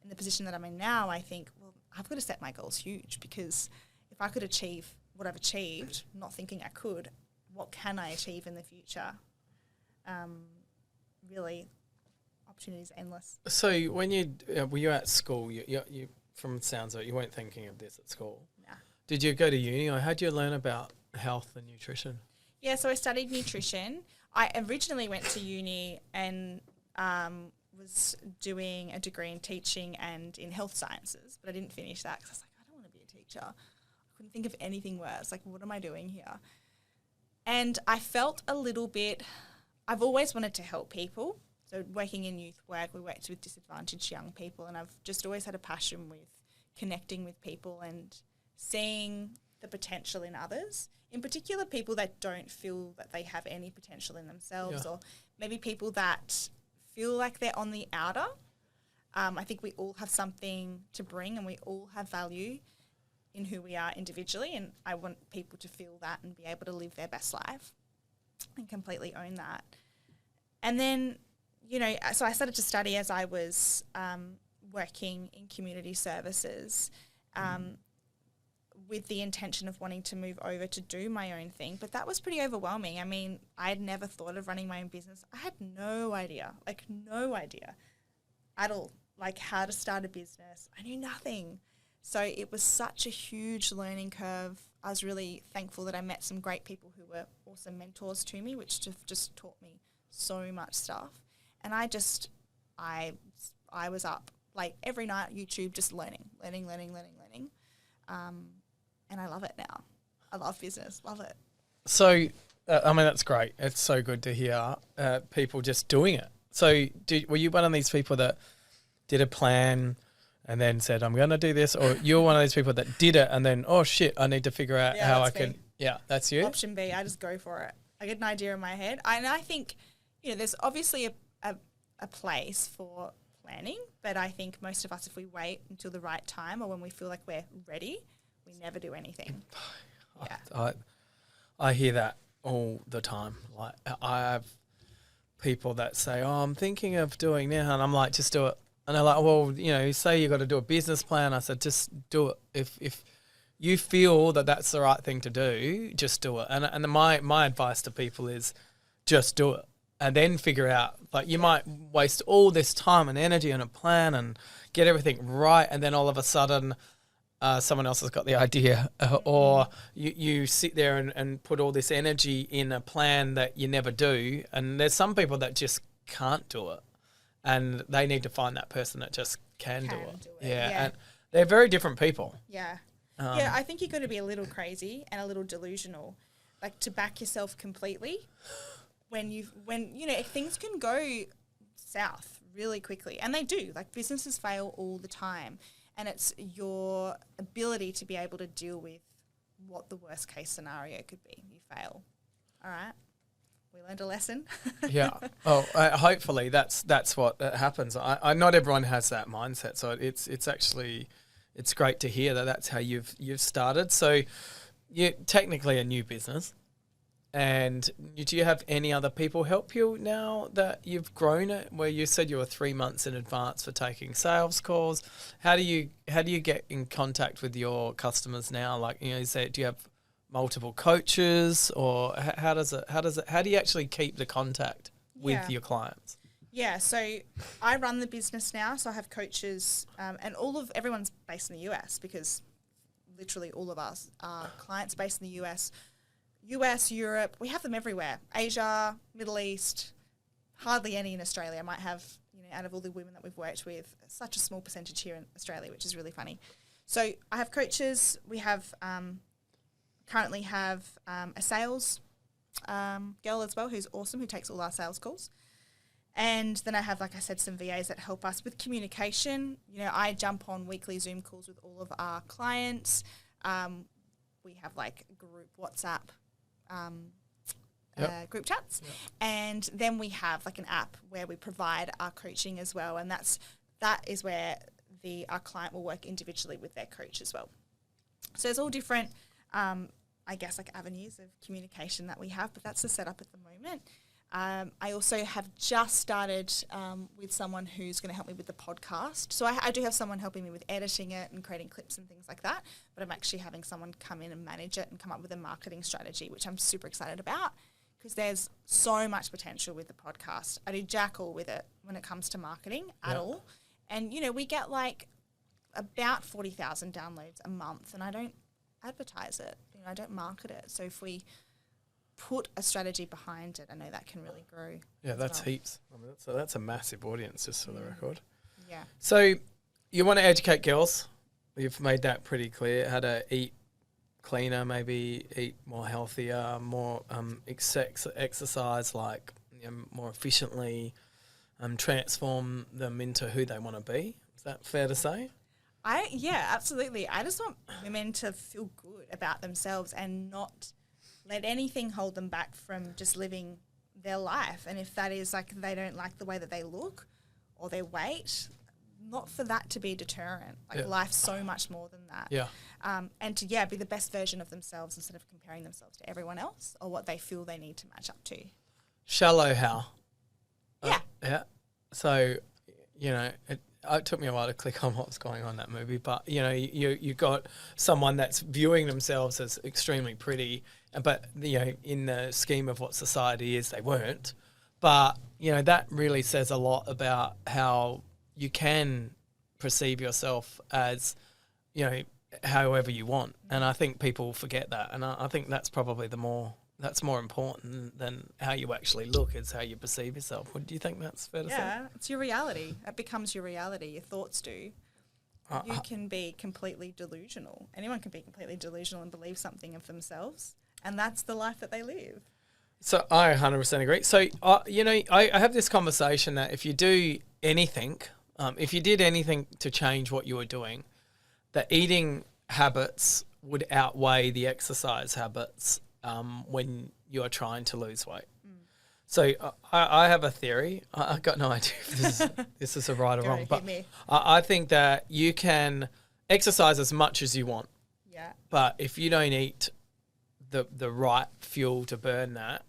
in the position that I'm in now, I think, well, I've got to set my goals huge, because if I could achieve what I've achieved, not thinking I could, what can I achieve in the future? Really, opportunities endless. So when were you at school, you from the sounds of it, you weren't thinking of this at school? Nah. Did you go to uni, or how did you learn about health and nutrition? Yeah, so I studied nutrition. I originally went to uni and was doing a degree in teaching and in health sciences, but I didn't finish that because I was like, I don't want to be a teacher. I couldn't think of anything worse. Like, what am I doing here? And I felt a little bit, I've always wanted to help people. So working in youth work, we worked with disadvantaged young people, and I've just always had a passion with connecting with people and seeing the potential in others, in particular people that don't feel that they have any potential in themselves, or maybe people that feel like they're on the outer. I think we all have something to bring, and we all have value in who we are individually, and I want people to feel that and be able to live their best life and completely own that. And then, so I started to study as I was working in community services, with the intention of wanting to move over to do my own thing. But that was pretty overwhelming. I mean, I had never thought of running my own business. I had no idea at all, like how to start a business. I knew nothing. So it was such a huge learning curve. I was really thankful that I met some great people who were awesome mentors to me, which just taught me so much stuff. And I was up like every night, YouTube, just learning. And I love it now. I love business, love it. So, that's great. It's so good to hear people just doing it. So were you one of these people that did a plan and then said, I'm going to do this? Or you're one of those people that did it and then, oh, shit, I need to figure out how I can. Yeah, that's you? Option B, I just go for it. I get an idea in my head. And I think, there's obviously a place for planning, but I think most of us, if we wait until the right time or when we feel like we're ready, we never do anything. Yeah. I hear that all the time. Like, I have people that say, oh, I'm thinking of doing now, and I'm like, just do it. And they're like, well, say you got to do a business plan. I said, just do it. If you feel that that's the right thing to do, just do it. And my advice to people is just do it. And then figure out, like, you might waste all this time and energy on a plan and get everything right, and then all of a sudden someone else has got the idea, or you sit there and put all this energy in a plan that you never do. And there's some people that just can't do it, and they need to find that person that just can do it. Yeah, and they're very different people. Yeah. I think you've got to be a little crazy and a little delusional, like, to back yourself completely when things can go south really quickly, and they do. Like, businesses fail all the time. And it's your ability to be able to deal with what the worst case scenario could be. You fail. All right. We learned a lesson. Yeah. Oh, hopefully that's what happens. I not everyone has that mindset, so it's actually great to hear that that's how you've started. So you're technically a new business. And do you have any other people help you now that you've grown it? Where you said you were 3 months in advance for taking sales calls. How do you get in contact with your customers now? Like, do you have multiple coaches, or how do you actually keep the contact with your clients? Yeah, so I run the business now, so I have coaches, and everyone's based in the US because literally all of us are clients based in the US, Europe, we have them everywhere, Asia, Middle East, hardly any in Australia. I might have, out of all the women that we've worked with, such a small percentage here in Australia, which is really funny. So I have coaches, we have, currently have a sales girl as well who's awesome, who takes all our sales calls. And then I have, like I said, some VAs that help us with communication. I jump on weekly Zoom calls with all of our clients. We have like group WhatsApp group chats. Yep. And then we have like an app where we provide our coaching as well. And that is where our client will work individually with their coach as well. So there's all different, I guess, like avenues of communication that we have, but that's the setup at the moment. I also have just started with someone who's going to help me with the podcast. So I do have someone helping me with editing it and creating clips and things like that, but I'm actually having someone come in and manage it and come up with a marketing strategy, which I'm super excited about because there's so much potential with the podcast. I do jack all with it when it comes to marketing at all. And, we get like about 40,000 downloads a month and I don't advertise it. I don't market it. So if we put a strategy behind it, I know that can really grow. Yeah, that's heaps. That's a massive audience, just for the record. Yeah. So you want to educate girls. You've made that pretty clear, how to eat cleaner, maybe eat more healthier, more exercise, like more efficiently, transform them into who they want to be. Is that fair to say? Yeah, absolutely. I just want women to feel good about themselves and not let anything hold them back from just living their life. And if that is like they don't like the way that they look or their weight, not for that to be a deterrent. Life's so much more than that. Yeah. And to, be the best version of themselves instead of comparing themselves to everyone else or what they feel they need to match up to. Shallow how? Yeah. Yeah. So, it took me a while to click on what was going on in that movie, but you got someone that's viewing themselves as extremely pretty, but in the scheme of what society is, they weren't. But that really says a lot about how you can perceive yourself as however you want, and I think people forget that, and I think that's probably that's more important than how you actually look, is how you perceive yourself. Do you think that's fair to say? Yeah, it's your reality. It becomes your reality. Your thoughts do. You can be completely delusional. Anyone can be completely delusional and believe something of themselves, and that's the life that they live. So I 100% agree. So, I have this conversation that if you do anything, if you did anything to change what you were doing, the eating habits would outweigh the exercise habits when you are trying to lose weight. So I have a theory. I've got no idea if this is a right or wrong, but I think that you can exercise as much as you want. Yeah. But if you don't eat the right fuel to burn that,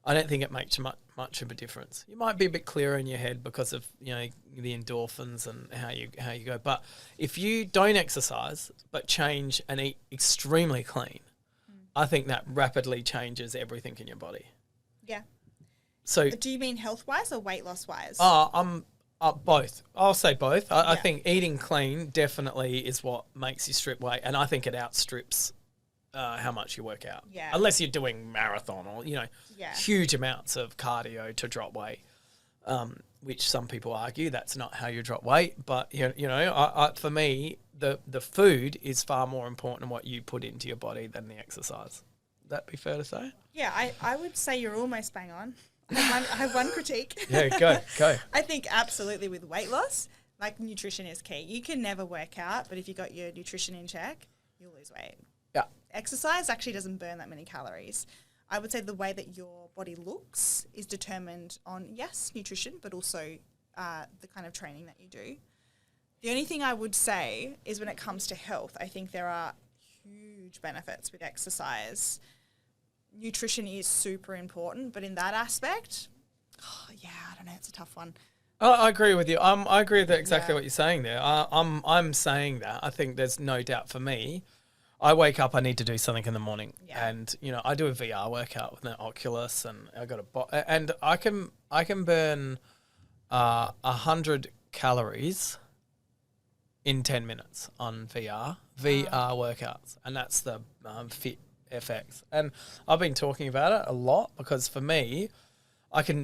I don't think it makes much of a difference. You might be a bit clearer in your head because of the endorphins and how you go. But if you don't exercise but change and eat extremely clean, I think that rapidly changes everything in your body. Yeah. So, do you mean health-wise or weight loss-wise? I'm both. I'll say both. I think eating clean definitely is what makes you strip weight, and I think it outstrips how much you work out. Yeah. Unless you're doing marathon or huge amounts of cardio to drop weight, which some people argue that's not how you drop weight. But for me, the food is far more important than what you put into your body than the exercise. Would that be fair to say? Yeah, I would say you're almost bang on. I have one critique. Yeah, go. I think absolutely with weight loss, like nutrition is key. You can never work out, but if you got your nutrition in check, you'll lose weight. Yeah. Exercise actually doesn't burn that many calories. I would say the way that your body looks is determined on, yes, nutrition, but also the kind of training that you do. The only thing I would say is when it comes to health, I think there are huge benefits with exercise. Nutrition is super important, but in that aspect, I don't know, it's a tough one. I agree with you. I agree with exactly what you're saying there. I'm saying that. I think there's no doubt for me. I wake up, I need to do something in the morning, and I do a VR workout with an Oculus, and I got and I can burn 100 calories in 10 minutes on VR workouts, and that's the Fit FX. And I've been talking about it a lot because for me,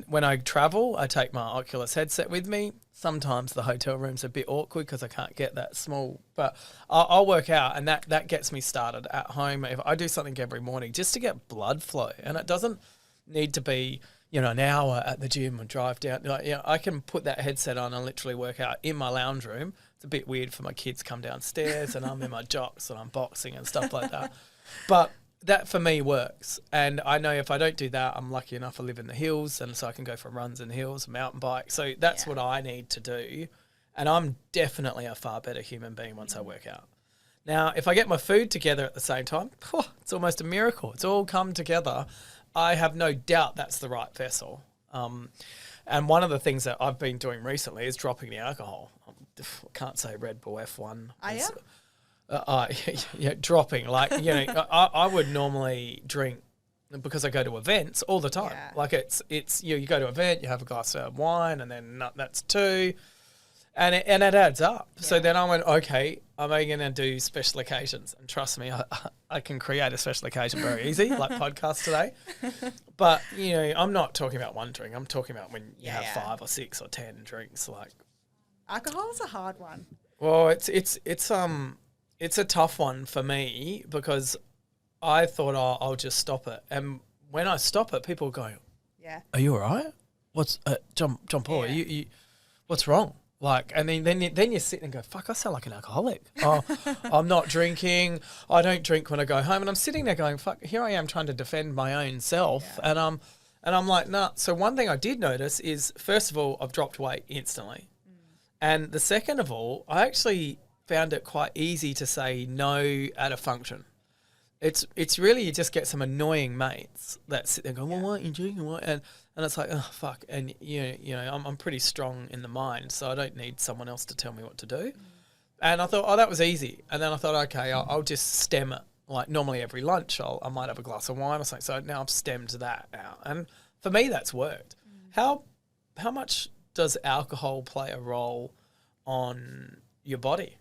when I travel, I take my Oculus headset with me. Sometimes the hotel room's a bit awkward because I can't get that small, but I'll work out, and that gets me started at home. If I do something every morning just to get blood flow, and it doesn't need to be, an hour at the gym and drive down. I can put that headset on and literally work out in my lounge room. It's a bit weird for my kids to come downstairs and I'm in my jocks and I'm boxing and stuff like that. But that for me works. And I know if I don't do that, I'm lucky enough to live in the hills, and so I can go for runs in the hills, mountain bike. So that's what I need to do. And I'm definitely a far better human being once I work out. Now, if I get my food together at the same time, it's almost a miracle. It's all come together. I have no doubt that's the right vessel. And one of the things that I've been doing recently is dropping the alcohol. I can't say Red Bull F1. Dropping. I would normally drink because I go to events all the time. Yeah. Like it's you go to an event, you have a glass of wine, and then that's two. And it adds up. Yeah. So then I went, okay, am I going to do special occasions? And trust me, I can create a special occasion very easy, like podcast today. But, I'm not talking about one drink. I'm talking about when you have 5 or 6 or 10 drinks. Like, alcohol is a hard one. Well, it's a tough one for me because I thought, I'll just stop it. And when I stop it, people go, are you all right? What's John Paul? You what's wrong? And then you sit and go, fuck, I sound like an alcoholic. I'm not drinking. I don't drink when I go home. And I'm sitting there going, fuck, here I am trying to defend my own self. Yeah. And I'm like, nah. So one thing I did notice is, first of all, I've dropped weight instantly. And the second of all, I actually found it quite easy to say no at a function. It's really, you just get some annoying mates that sit there and go, well, why aren't you drinking? And it's like, oh, fuck. And, I'm pretty strong in the mind, so I don't need someone else to tell me what to do. And I thought, that was easy. And then I thought, okay, I'll just stem it. Like normally every lunch, I might have a glass of wine or something. So now I've stemmed that out. And for me, that's worked. How much does alcohol play a role on your body?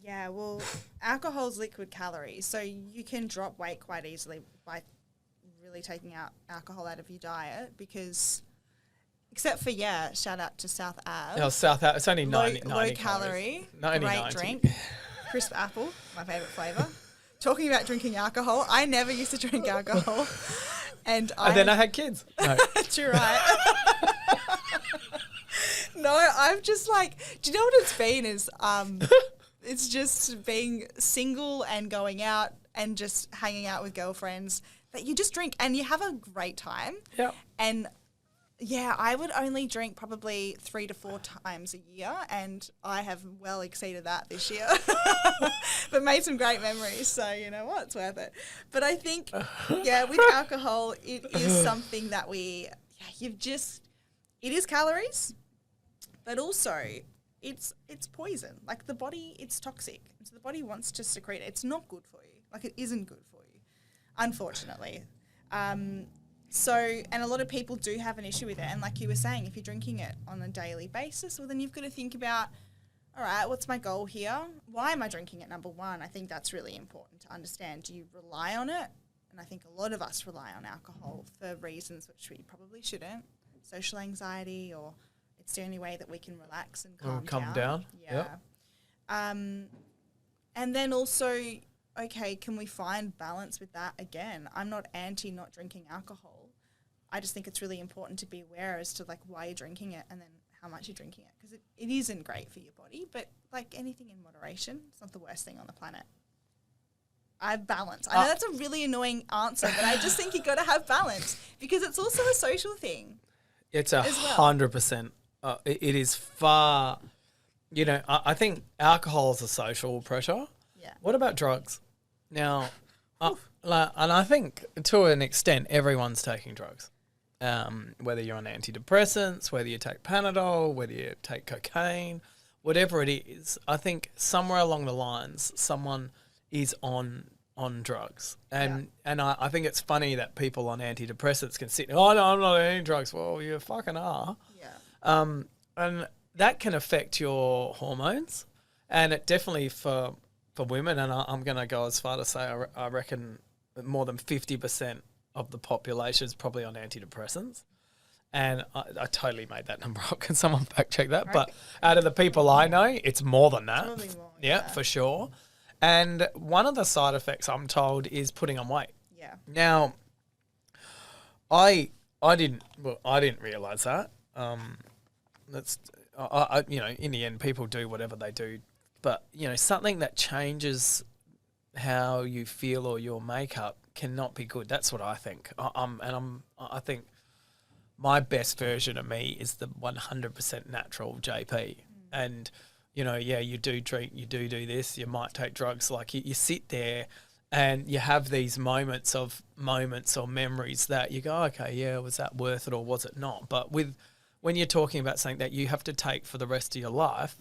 Yeah, well, alcohol's liquid calories, so you can drop weight quite easily by really taking out alcohol out of your diet because, except for, shout out to South Ave. No, South Ave, it's only 90 low calorie, 90, great 90. drink, crisp apple, my favourite flavour. Talking about drinking alcohol, I never used to drink alcohol. And then I had kids. No. True, right? No, I'm just do you know what it's been is it's just being single and going out and just hanging out with girlfriends that you just drink and you have a great time. Yeah. And I would only drink probably 3 to 4 times a year, and I have well exceeded that this year. But made some great memories, so you know what, it's worth it. But I think, with alcohol, it is something that it is calories, but also it's poison. Like the body, it's toxic. So the body wants to secrete it. It's not good for you. Like it isn't good for you, unfortunately. And a lot of people do have an issue with it. And like you were saying, if you're drinking it on a daily basis, well, then you've got to think about, all right, what's my goal here? Why am I drinking it? Number one, I think that's really important to understand. Do you rely on it? And I think a lot of us rely on alcohol for reasons which we probably shouldn't. Social anxiety, or it's the only way that we can relax and calm down. Yeah. Yep. And then also, okay, can we find balance with that again? I'm not anti not drinking alcohol. I just think it's really important to be aware as to why you're drinking it and then how much you're drinking it, because it isn't great for your body, but like anything in moderation, it's not the worst thing on the planet. I have balance. I know that's a really annoying answer, but I just think you got to have balance because it's also a social thing. It's 100%. It is far, I think alcohol is a social pressure. Yeah. What about drugs? Now, and I think to an extent everyone's taking drugs. Whether you're on antidepressants, whether you take Panadol, whether you take cocaine, whatever it is, I think somewhere along the lines someone is on drugs. And I think it's funny that people on antidepressants can sit, oh, no, I'm not on any drugs. Well, you fucking are. Yeah. And that can affect your hormones, and it definitely for women, and I'm going to go as far to say I reckon more than 50% of the population is probably on antidepressants. And I totally made that number up. Can someone fact check that? Right. But out of the people I know, it's more than that. Probably more, yeah, for sure. And one of the side effects, I'm told, is putting on weight. Yeah. Now, I didn't realise that. That's in the end, people do whatever they do, but something that changes how you feel or your makeup cannot be good. That's what I think. I think my best version of me is the 100% natural JP. And, you do drink, you do this, you might take drugs. Like you sit there and you have these moments or memories that you go, okay, yeah, was that worth it or was it not? But when you're talking about something that you have to take for the rest of your life,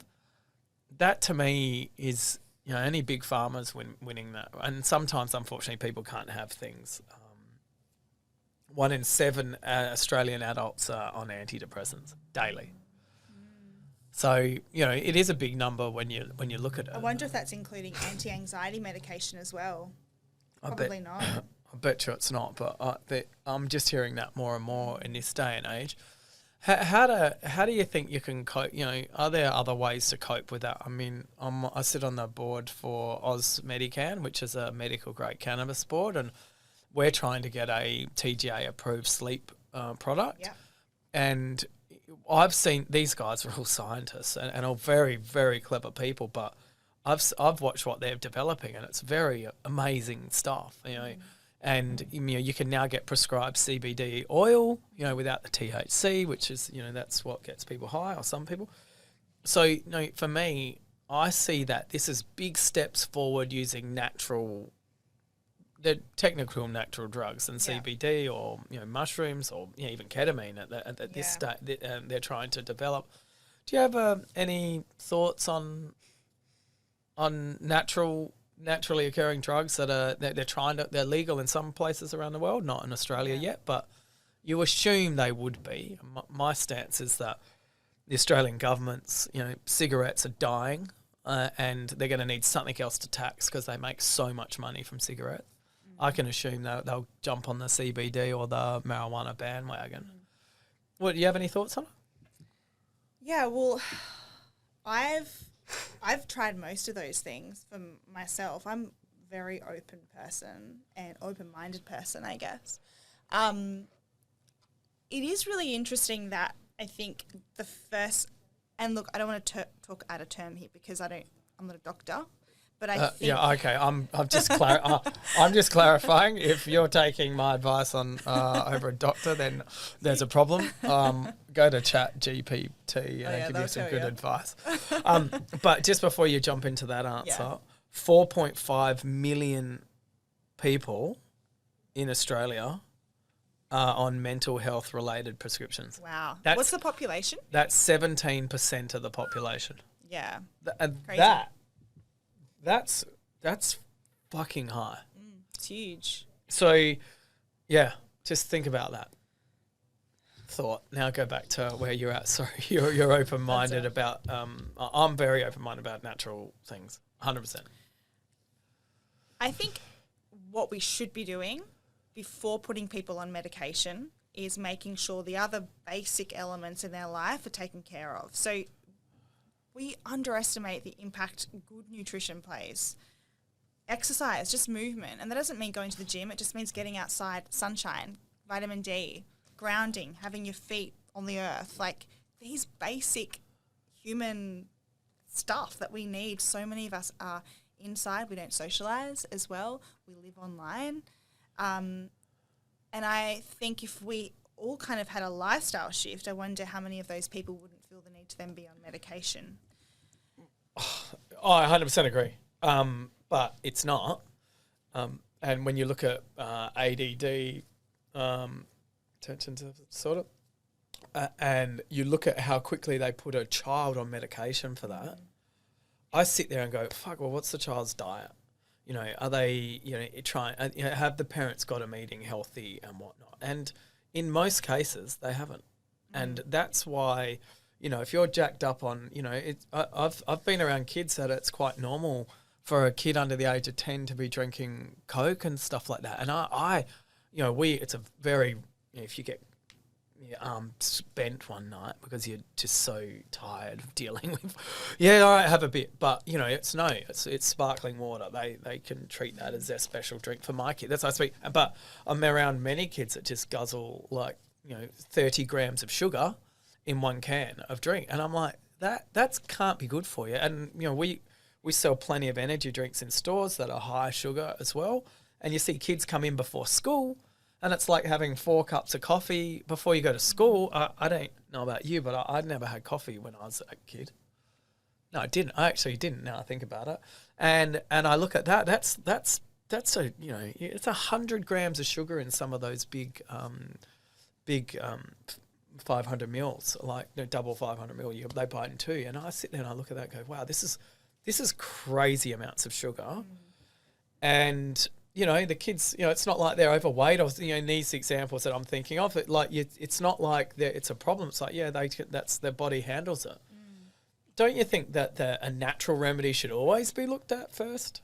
that to me is, only big farmers winning that. And sometimes, unfortunately, people can't have things. 1 in 7 Australian adults are on antidepressants daily. So, it is a big number when you look at it. I wonder if that's including anti-anxiety medication as well. Probably not. I bet you it's not, but I'm just hearing that more and more in this day and age. How do you think you can cope? Are there other ways to cope with that? I mean, I sit on the board for Oz Medican, which is a medical grade cannabis board, and we're trying to get a TGA approved sleep product. Yeah. And I've seen these guys are all scientists and all very, very clever people, but I've watched what they're developing, and it's very amazing stuff. And you can now get prescribed CBD oil, without the THC, which is that's what gets people high, or some people. So for me, I see that this is big steps forward using the technical natural drugs and CBD or mushrooms or this even ketamine at this stage they're trying to develop. Do you have any thoughts on naturally occurring drugs that they're legal in some places around the world, not in Australia yet, but you assume they would be. My stance is that the Australian government's, cigarettes are dying and they're going to need something else to tax because they make so much money from cigarettes. I can assume they'll jump on the CBD or the marijuana bandwagon. What, do you have any thoughts on it? Yeah, well, I've tried most of those things for myself. I'm a very open person and open-minded person, I guess. It is really interesting that I think the first, and look, I don't want to talk out of term here because I'm not a doctor. But I think okay. I'm just I'm just clarifying. If you're taking my advice on over a doctor, then there's a problem. Go to Chat GPT and give you some good advice. But just before you jump into that answer, 4.5 million people in Australia are on mental health related prescriptions. Wow. What's the population? That's 17% of the population. Yeah. Crazy. That's fucking high. It's huge. So, just think about that thought. Now go back to where you're at. Sorry, you're open-minded about. I'm very open-minded about natural things. 100%. I think what we should be doing before putting people on medication is making sure the other basic elements in their life are taken care of. So we underestimate the impact good nutrition plays. Exercise, just movement. And that doesn't mean going to the gym. It just means getting outside, sunshine, vitamin D, grounding, having your feet on the earth. Like these basic human stuff that we need. So many of us are inside. We don't socialize as well. We live online. And I think if we all kind of had a lifestyle shift, I wonder how many of those people wouldn't feel the need to then be on medication. I 100% agree, but it's not. And when you look at ADD, attention disorder, and you look at how quickly they put a child on medication for that, I sit there and go, fuck, well, what's the child's diet? Are they, have the parents got them eating healthy and whatnot? And in most cases, they haven't. And that's why, if you're jacked up on, I've been around kids that it's quite normal for a kid under the age of 10 to be drinking Coke and stuff like that. And it's a very, if you get your arm bent one night because you're just so tired of dealing with, all right, have a bit. But, it's sparkling water. They can treat that as their special drink for my kid. That's how I speak. But I'm around many kids that just guzzle 30 grams of sugar in one can of drink. And I'm like, that can't be good for you. And, we sell plenty of energy drinks in stores that are high sugar as well. And you see kids come in before school and it's like having 4 cups of coffee before you go to school. I don't know about you, but I'd never had coffee when I was a kid. No, I didn't. I actually didn't now I think about it. And I look at that. That's it's 100 grams of sugar in some of those big 500 mils, double 500 mil. They buy it in 2. And I sit there and I look at that and go, wow, this is crazy amounts of sugar. And, the kids, it's not like they're overweight or, in these examples that I'm thinking of, it's not like it's a problem. It's like, that's their body handles it. Don't you think that a natural remedy should always be looked at first?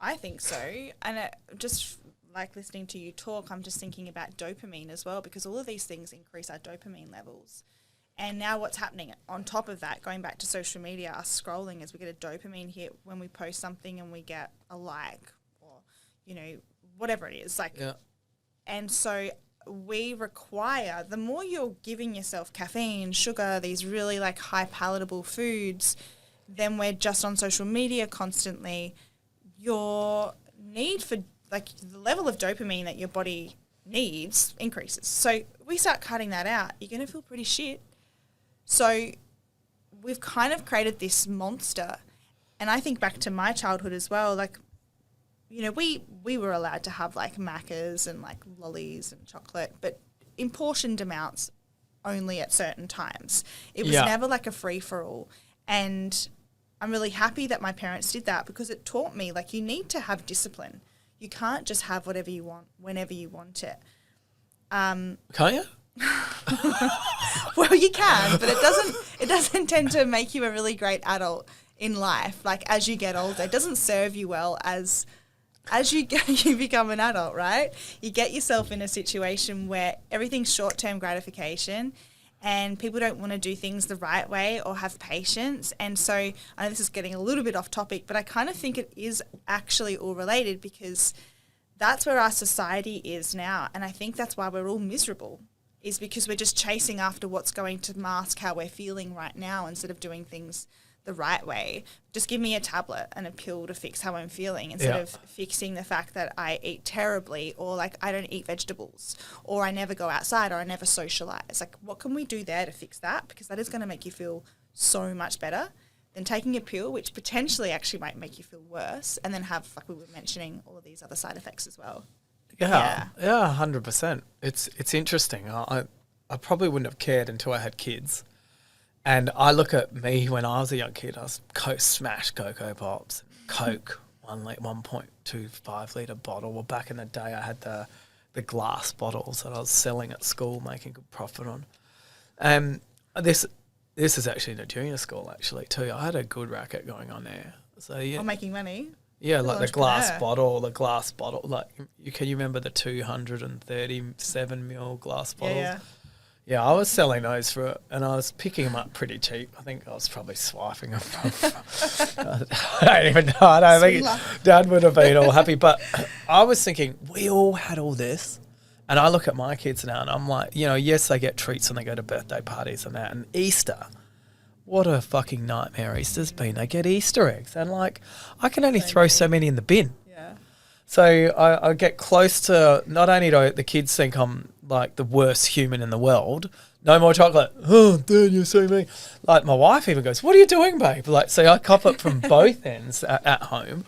I think so. And just like listening to you talk, I'm just thinking about dopamine as well, because all of these things increase our dopamine levels. And now what's happening on top of that, going back to social media, us scrolling, is we get a dopamine hit when we post something and we get a like or, whatever it is. And so we require, the more you're giving yourself caffeine, sugar, these really high palatable foods, then we're just on social media constantly, your need for the level of dopamine that your body needs increases. So we start cutting that out, you're going to feel pretty shit. So we've kind of created this monster. And I think back to my childhood as well, we were allowed to have Maccas and lollies and chocolate, but in portioned amounts only at certain times. It was never a free-for-all. And I'm really happy that my parents did that, because it taught me you need to have discipline. You can't just have whatever you want whenever you want it. Can't you? Well, you can, but it doesn't tend to make you a really great adult in life. As you get older, it doesn't serve you well as you become an adult, right? You get yourself in a situation where everything's short-term gratification and people don't want to do things the right way or have patience. And so I know this is getting a little bit off topic, but I kind of think it is actually all related, because that's where our society is now. And I think that's why we're all miserable, is because we're just chasing after what's going to mask how we're feeling right now instead of doing things the right way. Just give me a tablet and a pill to fix how I'm feeling, instead of fixing the fact that I eat terribly, or I don't eat vegetables, or I never go outside, or I never socialize. What can we do there to fix that? Because that is going to make you feel so much better than taking a pill, which potentially actually might make you feel worse, and then have, we were mentioning, all of these other side effects as well. Yeah, 100%. It's interesting. I probably wouldn't have cared until I had kids. And I look at me when I was a young kid, I was smashed Cocoa Pops, Coke, 1.25 litre bottle. Well, back in the day, I had the glass bottles that I was selling at school, making good profit on. This is actually in a junior school, actually, too. I had a good racket going on there. So Or making money. Yeah, the glass bottle. Can you remember the 237 mil glass bottles? Yeah. Yeah, I was selling those and I was picking them up pretty cheap. I think I was probably swiping them. I don't even know. I don't think Dad would have been all happy. But I was thinking, we all had all this. And I look at my kids now and I'm like, yes, they get treats when they go to birthday parties and that. And Easter, what a fucking nightmare Easter's been. They get Easter eggs. And I can only throw so many in the bin. Yeah. So I get close to, not only do the kids think I'm the worst human in the world, no more chocolate. Oh, Dad, you're so mean. My wife even goes, what are you doing, babe? So I cop it from both ends at home.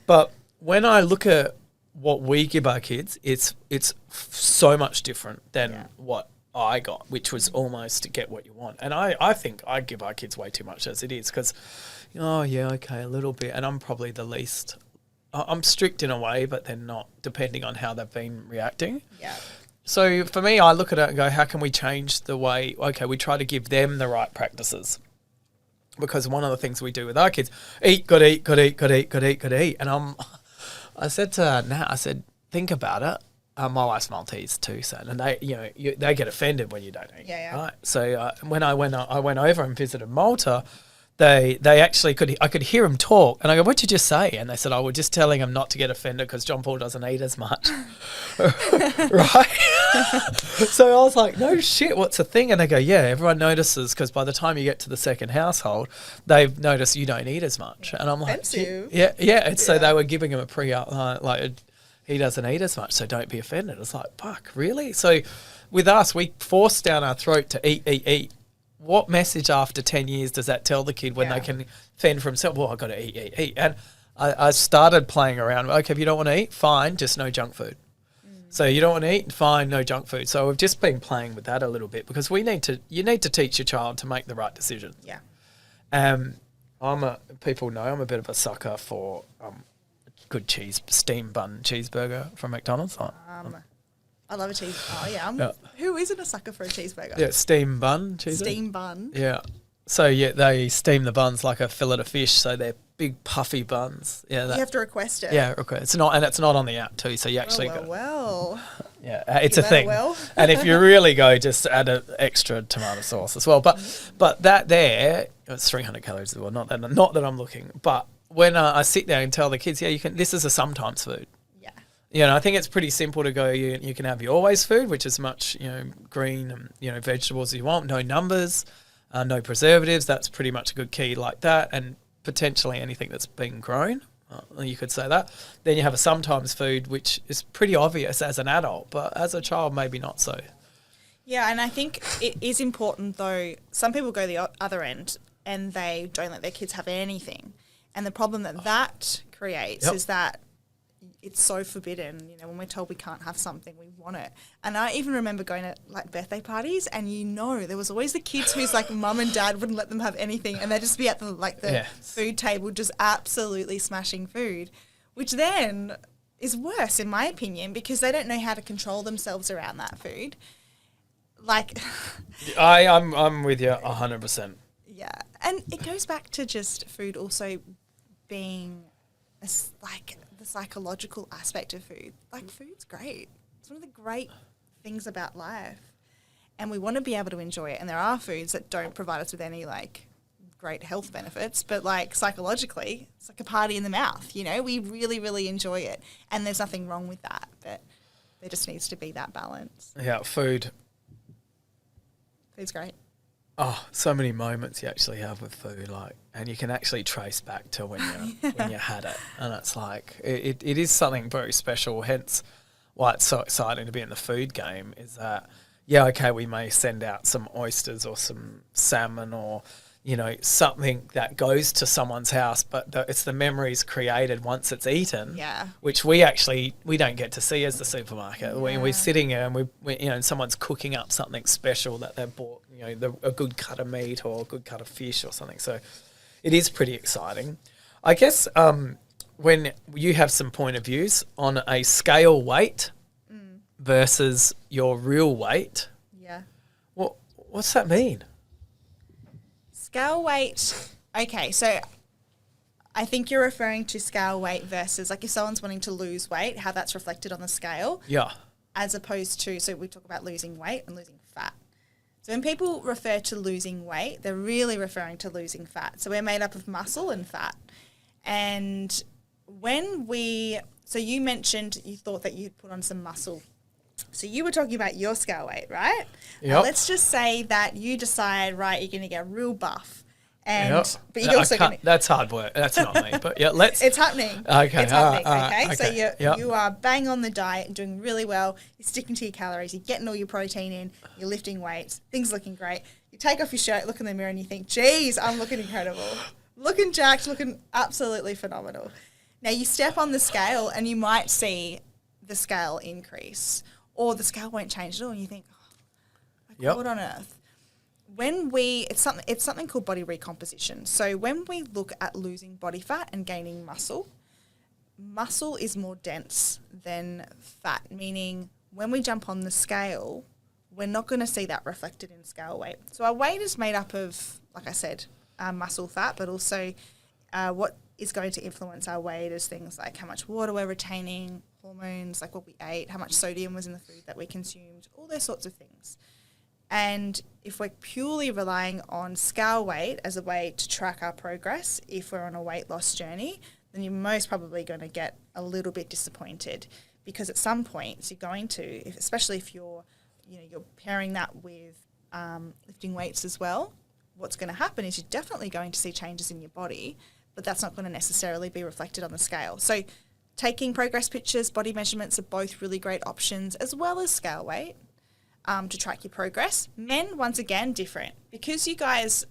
But when I look at what we give our kids, it's so much different than what I got, which was almost to get what you want. And I think I give our kids way too much as it is, because, a little bit. And I'm probably the least. I'm strict in a way, but they're not, depending on how they've been reacting. Yeah. So for me, I look at it and go, how can we change the way? Okay, we try to give them the right practices. Because one of the things we do with our kids, eat, got to eat, got to eat, got to eat, got to eat, got to eat. And I said to Nat, I said, think about it. My wife's Maltese too, so and they, they get offended when you don't eat. Yeah. Right. So when I went over and visited Malta, they actually I could hear them talk, and I go, "What'd you just say?" And they said, "Oh, we're just telling them not to get offended because John Paul doesn't eat as much." Right. So I was like, "No shit, what's the thing?" And they go, "Yeah, everyone notices because by the time you get to the second household, they've noticed you don't eat as much." And I'm like, "Yeah." And so they were giving him a he doesn't eat as much, so don't be offended. It's like, fuck, really? So with us, we force down our throat to eat. What message after 10 years does that tell the kid when they can fend for himself? Well, I've got to eat. And I started playing around. Okay, if you don't want to eat, fine, just no junk food. So you don't want to eat, fine, no junk food. So we've just been playing with that a little bit because you need to teach your child to make the right decision. Yeah. People know I'm a bit of a sucker for good steam bun cheeseburger from McDonald's. I love a cheese. Oh yeah, who isn't a sucker for a cheeseburger? Yeah, steam bun cheeseburger. Steam bun. Yeah. So they steam the buns like a fillet of fish, so they're big puffy buns. Yeah. You have to request it. Yeah, request. It's not on the app too, so you actually Well. Yeah, it's a thing. And if you really go, just add an extra tomato sauce as well. But that there, it's 300 calories as well. Not that I'm looking, but when I sit there and tell the kids, this is a sometimes food. I think it's pretty simple to go, you can have your always food, which is much, green and, vegetables you want, no numbers, no preservatives. That's pretty much a good key like that. And potentially anything that's been grown, you could say that. Then you have a sometimes food, which is pretty obvious as an adult, but as a child, maybe not so. Yeah, and I think it is important, though, some people go the other end and they don't let their kids have anything. And the problem that creates is that it's so forbidden. When we're told we can't have something, we want it. And I even remember going to like birthday parties, and there was always the kids whose like mum and dad wouldn't let them have anything, and they'd just be at the food table just absolutely smashing food, which then is worse in my opinion because they don't know how to control themselves around that food. Like, I'm with you 100%. Yeah, and it goes back to just food also being like the psychological aspect of food. Like, food's great. It's one of the great things about life. And we want to be able to enjoy it. And there are foods that don't provide us with any, like, great health benefits. But, like, psychologically, it's like a party in the mouth, We really, really enjoy it. And there's nothing wrong with that. But there just needs to be that balance. Yeah, food's great. Oh, so many moments you actually have with food, and you can actually trace back to when you had it, and it's like it is something very special. Hence, why it's so exciting to be in the food game. Is that we may send out some oysters or some salmon or something that goes to someone's house, but it's the memories created once it's eaten, which we don't get to see as the supermarket. Yeah. We're sitting there and we someone's cooking up something special that they bought, a good cut of meat or a good cut of fish or something. So it is pretty exciting. I guess when you have some point of views on a scale weight versus your real weight, what's that mean? Scale weight, okay, so I think you're referring to scale weight versus, like, if someone's wanting to lose weight, how that's reflected on the scale. Yeah. As opposed to, so we talk about losing weight and losing fat. So when people refer to losing weight, they're really referring to losing fat. So we're made up of muscle and fat. And so you mentioned you thought that you'd put on some muscle. So you were talking about your scale weight, right? Yep. Let's just say that you decide, right, you're going to get real buff. But you're also going to... That's hard work. That's not me. But It's happening. Okay. It's happening, okay? So you are bang on the diet, doing really well. You're sticking to your calories. You're getting all your protein in. You're lifting weights. Things looking great. You take off your shirt, look in the mirror, and you think, geez, I'm looking incredible. Looking jacked, looking absolutely phenomenal. Now, you step on the scale, and you might see the scale increase. Or the scale won't change at all, and you think, what on earth? It's something called body recomposition. So when we look at losing body fat and gaining muscle is more dense than fat, meaning when we jump on the scale, we're not going to see that reflected in scale weight. So our weight is made up of, like I said, muscle fat, but also what is going to influence our weight is things like how much water we're retaining, hormones, like what we ate, how much sodium was in the food that we consumed, all those sorts of things. And if we're purely relying on scale weight as a way to track our progress, if we're on a weight loss journey, then you're most probably going to get a little bit disappointed, because at some points you're going to, especially if you're pairing that with lifting weights as well, what's going to happen is you're definitely going to see changes in your body, but that's not going to necessarily be reflected on the scale. So taking progress pictures, body measurements are both really great options, as well as scale weight to track your progress. Men, once again, different. Because you guys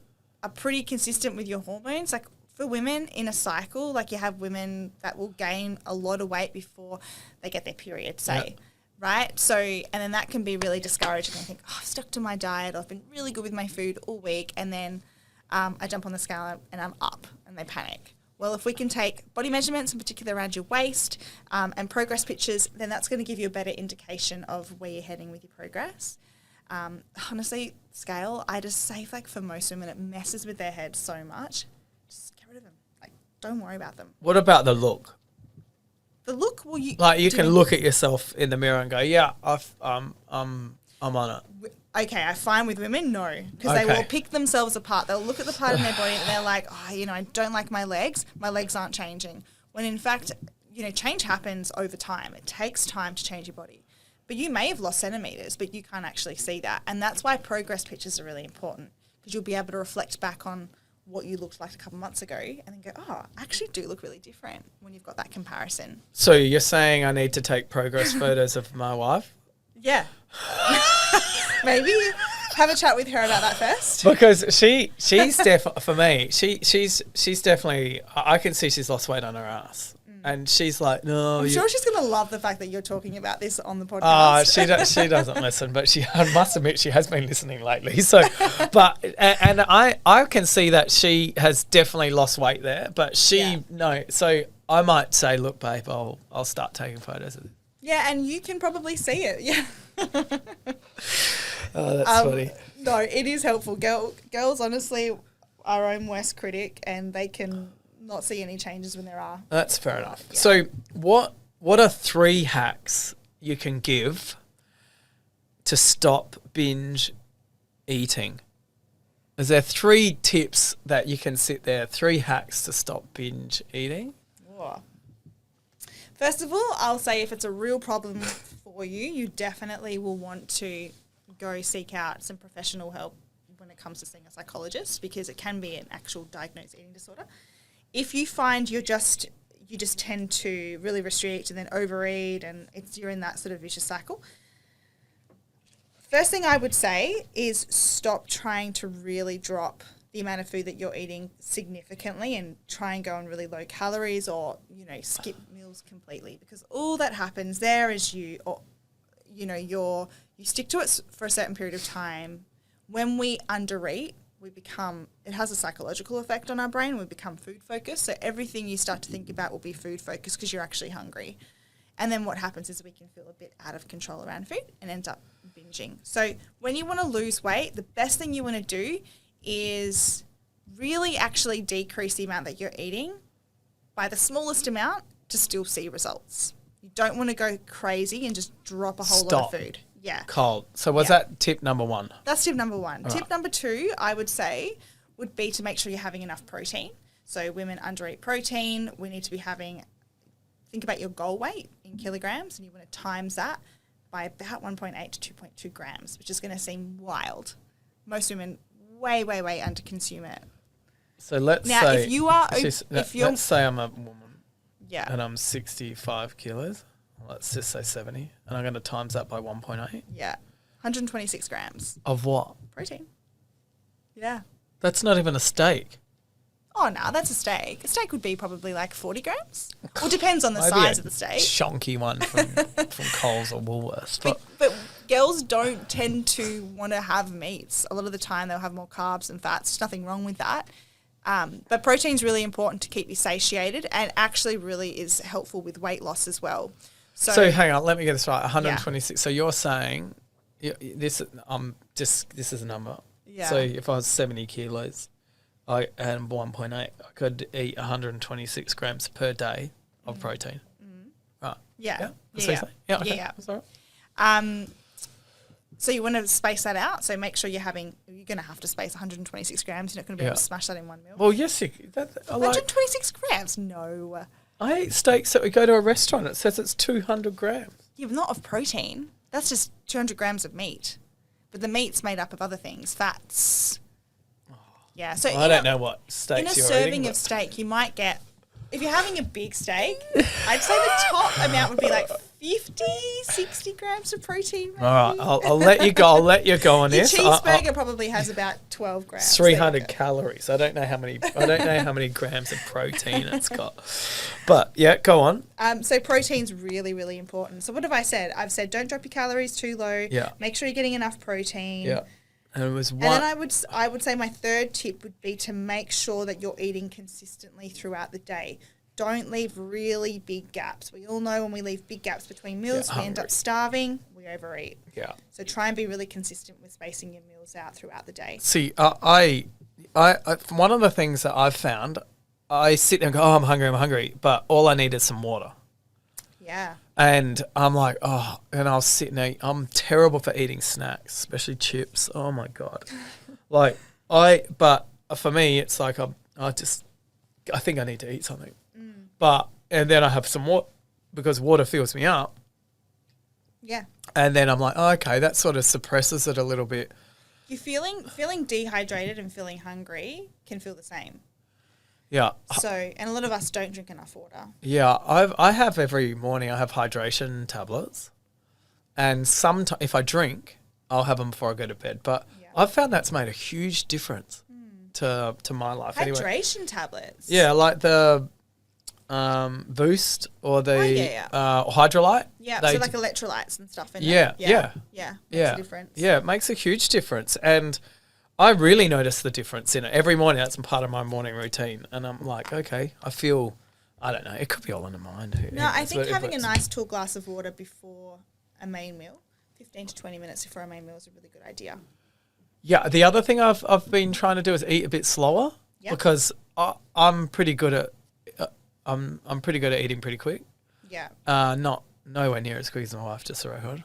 are pretty consistent with your hormones, like for women in a cycle, like you have women that will gain a lot of weight before they get their period, say. Yep. Right? So, and then that can be really discouraging. I think, I've stuck to my diet, I've been really good with my food all week, and then I jump on the scale and I'm up, and they panic. Well, if we can take body measurements, in particular around your waist, and progress pictures, then that's going to give you a better indication of where you're heading with your progress. Honestly, scale, I just say, like, for most women, it messes with their head so much. Just get rid of them. Like, don't worry about them. What about the look? The look, well, you can look at yourself in the mirror and go, yeah, I'm on it. Okay, I find with women, no, because they will pick themselves apart. They'll look at the part of their body and they're like, I don't like my legs. My legs aren't changing. When in fact, change happens over time. It takes time to change your body. But you may have lost centimetres, but you can't actually see that. And that's why progress pictures are really important, because you'll be able to reflect back on what you looked like a couple months ago and then go, I actually do look really different when you've got that comparison. So you're saying I need to take progress photos of my wife? Yeah. Maybe have a chat with her about that first. Because she's for me, she's definitely, I can see she's lost weight on her ass. And she's like, no. I'm sure she's going to love the fact that you're talking about this on the podcast. She doesn't listen, but I must admit she has been listening lately. So, but, and I can see that she has definitely lost weight there, but no. So I might say, look, babe, I'll start taking photos of it. Yeah, and you can probably see it. Yeah. Oh, that's funny. No, it is helpful. Girls, honestly, are our own worst critic, and they can not see any changes when there are. That's fair enough. Yeah. So what are 3 hacks you can give to stop binge eating? Is there 3 tips that you can sit there, 3 hacks to stop binge eating? Oh. First of all, I'll say if it's a real problem for you, you definitely will want to go seek out some professional help when it comes to seeing a psychologist, because it can be an actual diagnosed eating disorder. If you find you just tend to really restrict and then overeat, and you're in that sort of vicious cycle, first thing I would say is stop trying to really drop the amount of food that you're eating significantly and try and go on really low calories, or skip meals completely, because all that happens there is you stick to it for a certain period of time. When we undereat, it has a psychological effect on our brain. We become food focused. So everything you start to think about will be food focused because you're actually hungry. And then what happens is we can feel a bit out of control around food and end up binging. So when you want to lose weight, the best thing you want to do is really actually decrease the amount that you're eating by the smallest amount to still see results. You don't want to go crazy and just drop a whole lot of food. Yeah. Cold. So was that tip number 1? That's tip number 1. All tip right. number 2, I would say, would be to make sure you're having enough protein. So women undereat protein. We need to be think about your goal weight in kilograms, and you want to times that by about 1.8 to 2.2 grams, which is going to seem wild. Most women way, way, way underconsume it. So let's say let's say I'm a woman, and I'm 65 kilos. Let's just say 70, and I'm going to times that by 1.8. Yeah, 126 grams. Of what? Protein. Yeah. That's not even a steak. Oh, no, that's a steak. A steak would be probably like 40 grams. Well, depends on the size of the steak. Chonky one from Coles or Woolworths. But girls don't tend to want to have meats. A lot of the time they'll have more carbs and fats. There's nothing wrong with that. But protein's really important to keep you satiated, and actually really is helpful with weight loss as well. So hang on, let me get this right. 126. So you're saying this is a number. Yeah. So if I was 70 kilos, I and 1.8, I could eat 126 grams per day of protein. Right. Yeah. That's what you're saying? Yeah. Okay. Yeah. That's all right. So you want to space that out. So make sure you're going to have to space 126 grams. You're not going to be able to smash that in one meal. Well, yes, 126 grams? No. I eat steaks that we go to a restaurant. It says it's 200 grams. Yeah, but not of protein. That's just 200 grams of meat. But the meat's made up of other things, fats. Yeah. So I don't know what steaks in a you're serving eating, of steak, you might get, if you're having a big steak, I'd say the top amount would be like 50, 60 grams of protein. Maybe. All right, I'll let you go. I'll let you go on Your this. cheeseburger probably has about 12 grams. 300 calories. I don't know how many. Grams of protein it's got. But yeah, go on. So protein's really, really important. So what have I said? I've said don't drop your calories too low. Yeah. Make sure you're getting enough protein. Yeah. And it was one. And then I would say my third tip would be to make sure that you're eating consistently throughout the day. Don't leave really big gaps. We all know when we leave big gaps between meals, we end up starving, we overeat. Yeah. So try and be really consistent with spacing your meals out throughout the day. See, I one of the things that I've found, I sit there and go, oh, I'm hungry, but all I need is some water. Yeah. And I'm like, oh, and I'll sit and eat. I'm terrible for eating snacks, especially chips. Oh my God. But for me, it's like I think I need to eat something. And then I have some water because water fills me up. Yeah. And then I'm like, oh, okay, that sort of suppresses it a little bit. You feeling dehydrated and feeling hungry can feel the same. Yeah. So, and a lot of us don't drink enough water. Yeah, I have every morning. I have hydration tablets, and sometimes if I drink, I'll have them before I go to bed. But I've found that's made a huge difference to my life. Hydration tablets. Yeah, like the Boost or the Hydrolyte. Yeah, so like electrolytes and stuff in there. Yeah. Makes a difference. Yeah, it makes a huge difference. And I really notice the difference in it. Every morning, that's part of my morning routine. And I'm like, okay, I don't know, it could be all in the mind. No, I think having a nice tall glass of water before a main meal, 15 to 20 minutes before a main meal is a really good idea. Yeah, the other thing I've been trying to do is eat a bit slower because I'm pretty good at I'm pretty good at eating pretty quick. Yeah. Not nowhere near as quick as my wife, just the record.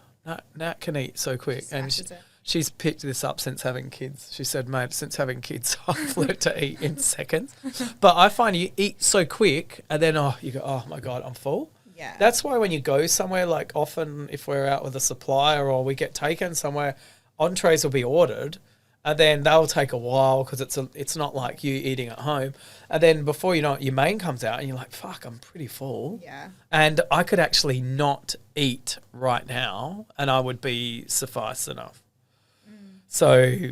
Nat can eat so quick, and she's picked this up since having kids. She said, "Mate, since having kids, I've learned to eat in seconds." But I find you eat so quick, and then you go, "Oh my God, I'm full." Yeah. That's why when you go somewhere, like often if we're out with a supplier or we get taken somewhere, entrees will be ordered. And then they'll take a while because it's not like you eating at home. And then before you know it, your main comes out and you're like, fuck, I'm pretty full. Yeah. And I could actually not eat right now and I would be suffice enough. So.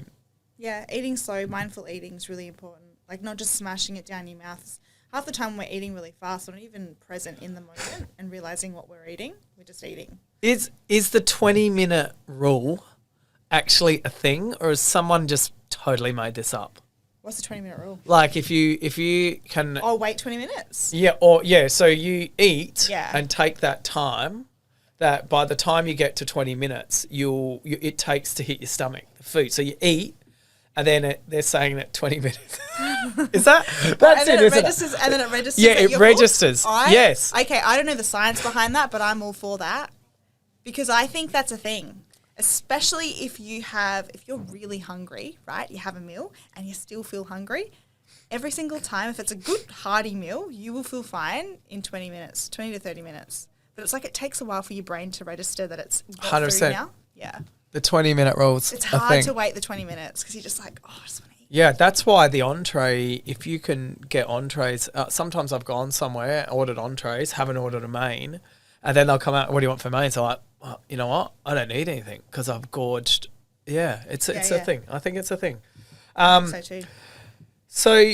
Yeah, eating slow, mindful eating is really important. Like not just smashing it down your mouth. Half the time we're eating really fast, we're not even present in the moment and realising what we're eating. We're just eating. Is the 20-minute rule actually a thing, or has someone just totally made this up? What's the 20-minute rule? Like if you can wait 20 minutes. So you eat and take that time, that by the time you get to 20 minutes it takes to hit your stomach, the food. So you eat and then they're saying that 20 minutes. Is that's and it registers, and then it registers. Yeah, it registers. Yes. Okay, I don't know the science behind that, but I'm all for that because I think that's a thing. Especially if you're really hungry, right? You have a meal and you still feel hungry. Every single time, if it's a good hearty meal, you will feel fine in 20 minutes, 20 to 30 minutes. But it's like it takes a while for your brain to register that it's 100% now. Yeah. The 20-minute rule's It's hard to wait the 20 minutes because you're just like, I just want to eat. Yeah, that's why the entree, if you can get entrees, sometimes I've gone somewhere, ordered entrees, haven't ordered a main, and then they'll come out, what do you want for main? So I'm like, well, you know what? I don't need anything because I've gorged. Yeah, it's a thing. I think it's a thing. So too. So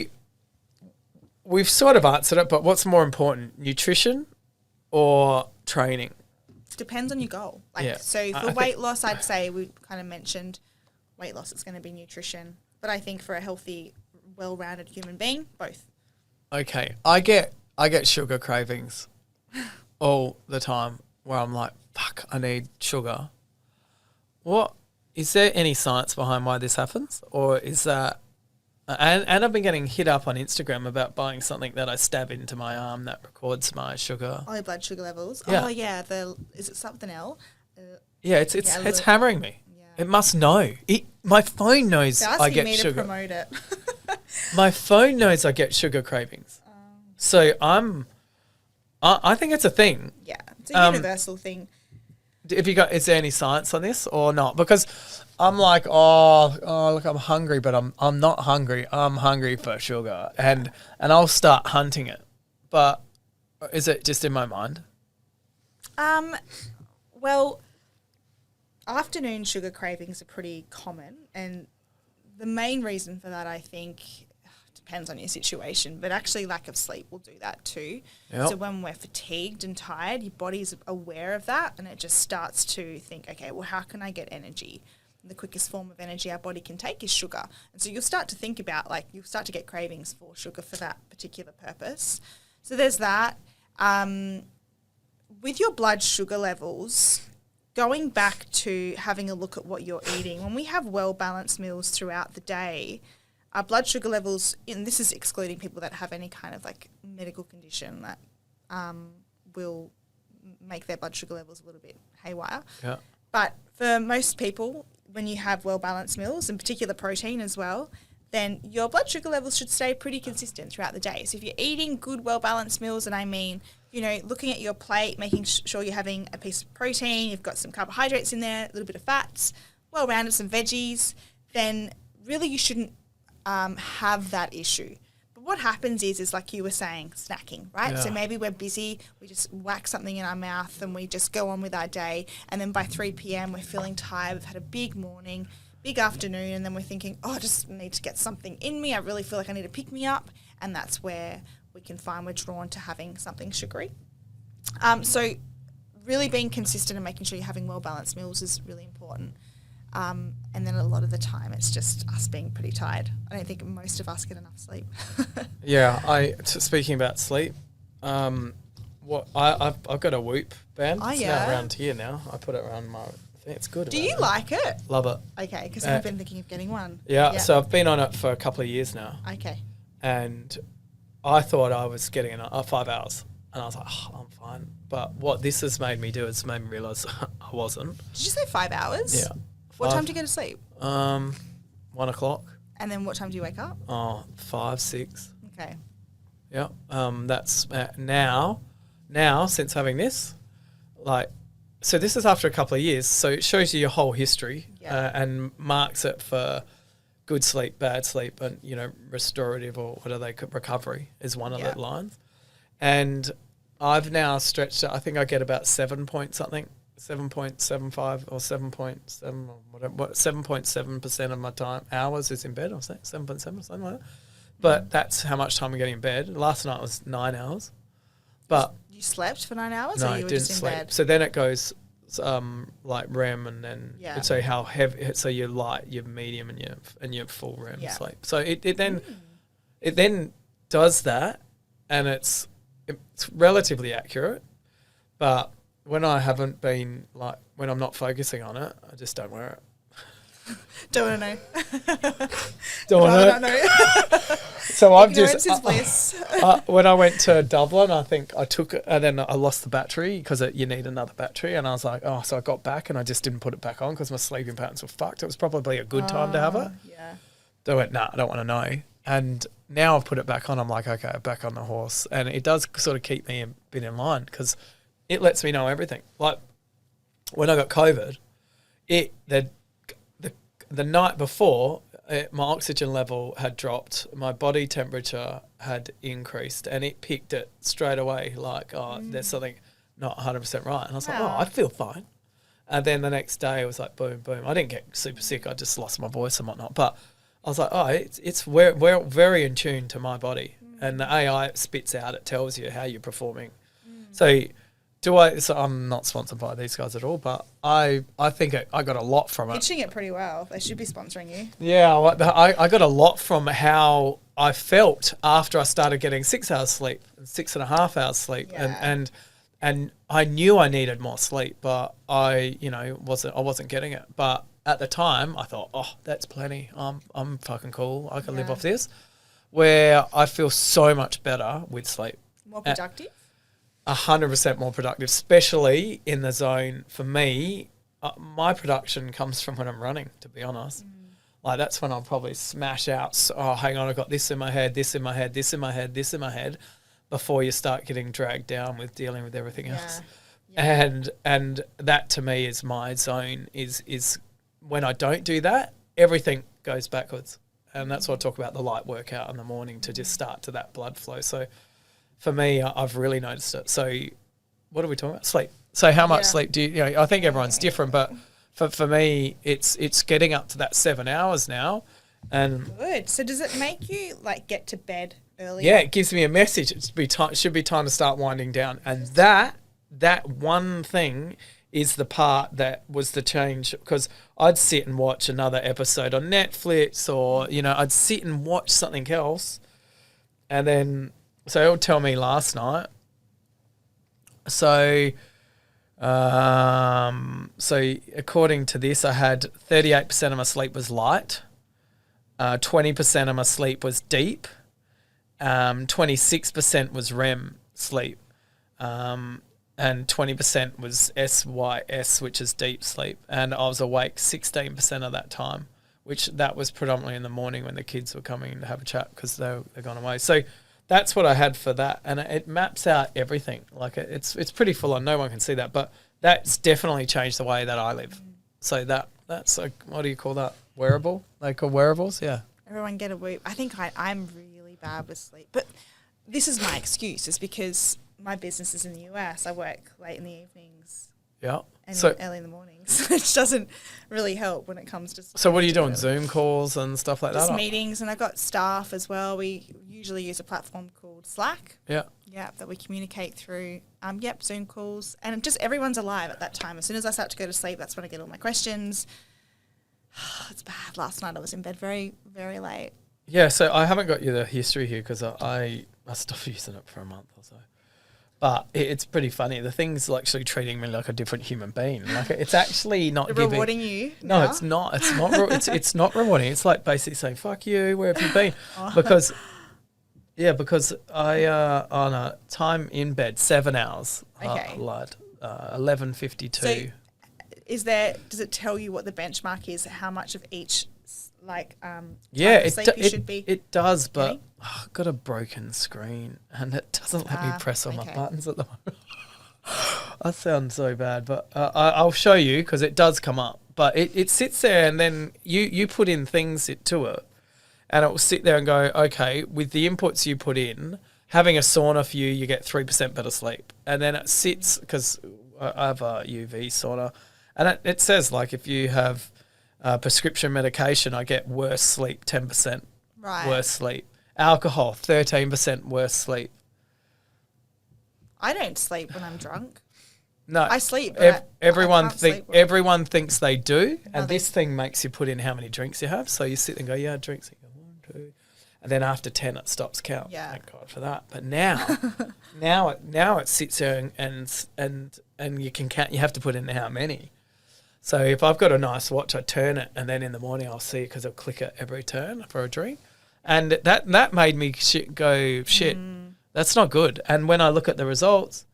we've sort of answered it, but what's more important, nutrition or training? Depends on your goal. So for weight loss, I'd say we kind of mentioned weight loss. It's going to be nutrition, but I think for a healthy, well-rounded human being, both. Okay, I get sugar cravings all the time. where I'm like, fuck, I need sugar. Is there any science behind why this happens? Or is that, and I've been getting hit up on Instagram about buying something that I stab into my arm that records my sugar. Oh, your blood sugar levels. Yeah. Oh, yeah. Is it something else? Yeah, it's hammering me. Yeah. It must know. My phone knows I get sugar. To promote it. My phone knows I get sugar cravings. So I think it's a thing. Yeah, it's a universal thing. Is there any science on this or not? Because I'm like, look, I'm hungry, but I'm not hungry. I'm hungry for sugar, and I'll start hunting it. But is it just in my mind? Well, afternoon sugar cravings are pretty common, and the main reason for that, I think, depends on your situation, but actually lack of sleep will do that too. Yep. So when we're fatigued and tired, your body's aware of that, and it just starts to think, okay, well, how can I get energy? And the quickest form of energy our body can take is sugar. And so you'll start to think about, you'll start to get cravings for sugar for that particular purpose. So there's that. With your blood sugar levels, going back to having a look at what you're eating, when we have well-balanced meals throughout the day, our blood sugar levels, and this is excluding people that have any kind of medical condition that will make their blood sugar levels a little bit haywire. Yeah. But for most people, when you have well-balanced meals, in particular protein as well, then your blood sugar levels should stay pretty consistent throughout the day. So if you're eating good, well-balanced meals, and I mean, looking at your plate, making sure you're having a piece of protein, you've got some carbohydrates in there, a little bit of fats, well-rounded, some veggies, then really you shouldn't have that issue. But what happens is like you were saying, snacking, right? Yeah. So maybe we're busy, we just whack something in our mouth and we just go on with our day, and then by 3 p.m. we're feeling tired, we've had a big morning, big afternoon, and then we're thinking, I just need to get something in me, I really feel like I need to pick me up, and that's where we can find we're drawn to having something sugary. So really being consistent and making sure you're having well-balanced meals is really important. And then a lot of the time it's just us being pretty tired. I don't think most of us get enough sleep. Yeah, speaking about sleep, I've got a Whoop band. Oh, it's now around here now. I put it around my thing. It's good. Do you like it? Love it. Okay, because I've been thinking of getting one. Yeah, so I've been on it for a couple of years now. Okay. And I thought I was getting 5 hours. And I was like, I'm fine. But what this has made me do is made me realise I wasn't. Did you say 5 hours? Yeah. What time do you go to sleep? 1 o'clock. And then what time do you wake up? 5, 6. Okay. Yeah. That's now since having this, so this is after a couple of years. So it shows you your whole history and marks it for good sleep, bad sleep, and restorative or what are they? Recovery is one of the lines. And I've now stretched it. I think I get about 7.75 or 7.7 or whatever. 7.7% of my hours is in bed. I was saying 7.7 or something like that. But that's how much time I'm getting in bed. Last night was 9 hours. But you slept for 9 hours, no, or you were didn't just in sleep. bed? So then it goes like REM, and then so how heavy. So you're light, you're medium, and you're full REM sleep. So it then does that, and it's relatively accurate. But when I haven't been when I'm not focusing on it, I just don't wear it. Don't want to know. Don't want to know. So I've just when I went to Dublin, I think I took it and then I lost the battery because you need another battery, and I was like, so I got back and I just didn't put it back on because my sleeping patterns were fucked. It was probably a good time to have it. Yeah. So I went, I don't want to know. And now I've put it back on. I'm like, okay, back on the horse, and it does sort of keep me a bit in line because it lets me know everything. Like when I got COVID, the night before, my oxygen level had dropped, my body temperature had increased, and it picked it straight away there's something not 100% right. And I was like, I feel fine. And then the next day it was like, boom, boom. I didn't get super sick. I just lost my voice and whatnot. But I was like, we're very in tune to my body. And the AI spits out, it tells you how you're performing. So I'm not sponsored by these guys at all, but I think I got a lot from it. Pitching it pretty well. They should be sponsoring you. Yeah, I got a lot from how I felt after I started getting 6 hours sleep, 6.5 hours sleep, and I knew I needed more sleep, but I wasn't getting it. But at the time, I thought, oh, that's plenty. I'm fucking cool. I can live off this. Where I feel so much better with sleep. More productive? 100% more productive, especially in the zone. For me, my production comes from when I'm running, to be honest. Like, that's when I'll probably smash out, oh, hang on, I've got this in my head, this in my head, this in my head, this in my head, before you start getting dragged down with dealing with everything else. And that, to me, is my zone, is when I don't do that, everything goes backwards. And that's what I talk about, the light workout in the morning to just start to that blood flow. So for me, I've really noticed it. So what are we talking about? Sleep. So how much sleep do you I think everyone's different, but for me, it's getting up to that 7 hours now. And good. So does it make you like get to bed earlier? Yeah, it gives me a message. It should be time to start winding down. And that one thing is the part that was the change, because I'd sit and watch another episode on Netflix, or I'd sit and watch something else, and then so it would tell me last night. So according to this, I had 38% of my sleep was light, 20% of my sleep was deep, 26% was REM sleep, and 20% was SYS, which is deep sleep. And I was awake 16% of that time, which that was predominantly in the morning when the kids were coming to have a chat because they're gone away. So that's what I had for that. And it maps out everything. Like, it's pretty full on. No one can see that. But that's definitely changed the way that I live. So that's like, what do you call that? Wearable? They call wearables? Yeah. Everyone get a Whoop. I think I'm really bad with sleep. But this is my excuse, is because my business is in the US. I work late in the evenings. Yeah. And early in the mornings, which doesn't really help when it comes to sleep. So what are you doing? Zoom calls and stuff like that? Just meetings, and I've got staff as well. We usually use a platform called Slack. Yeah. Yeah, that we communicate through. Zoom calls. And just everyone's alive at that time. As soon as I start to go to sleep, that's when I get all my questions. It's bad. Last night I was in bed very, very late. Yeah, so I haven't got you the history here because I stopped using it for a month or so. But it's pretty funny. The thing's actually treating me like a different human being. Like, it's actually not rewarding you. No, now? It's not. It's not. It's not rewarding. It's like basically saying "fuck you." Where have you been? Because I time in bed 7 hours. Okay. 11:52. So does it tell you what the benchmark is? How much of each sleep you should be? It does, but I've got a broken screen and it doesn't let me press all my buttons at the moment. I sound so bad, but I'll show you because it does come up. But it sits there, and then you put in things to it, and it will sit there and go, okay, with the inputs you put in, having a sauna for you get 3% better sleep. And then it sits, because I have a UV sauna, and it says, like, if you have prescription medication, I get worse sleep, 10% worse sleep. Alcohol, 13% worse sleep. I don't sleep when I'm drunk. No, I sleep. Everyone thinks they do, and this thing makes you put in how many drinks you have. So you sit and go, yeah, drinks. You go 1, 2, and then after 10, it stops count. Yeah. Thank God for that. But now it sits there and you can count. You have to put in how many. So if I've got a nice watch, I turn it, and then in the morning I'll see it because I'll click it every turn for a drink. And that made me go, shit, that's not good. And when I look at the results,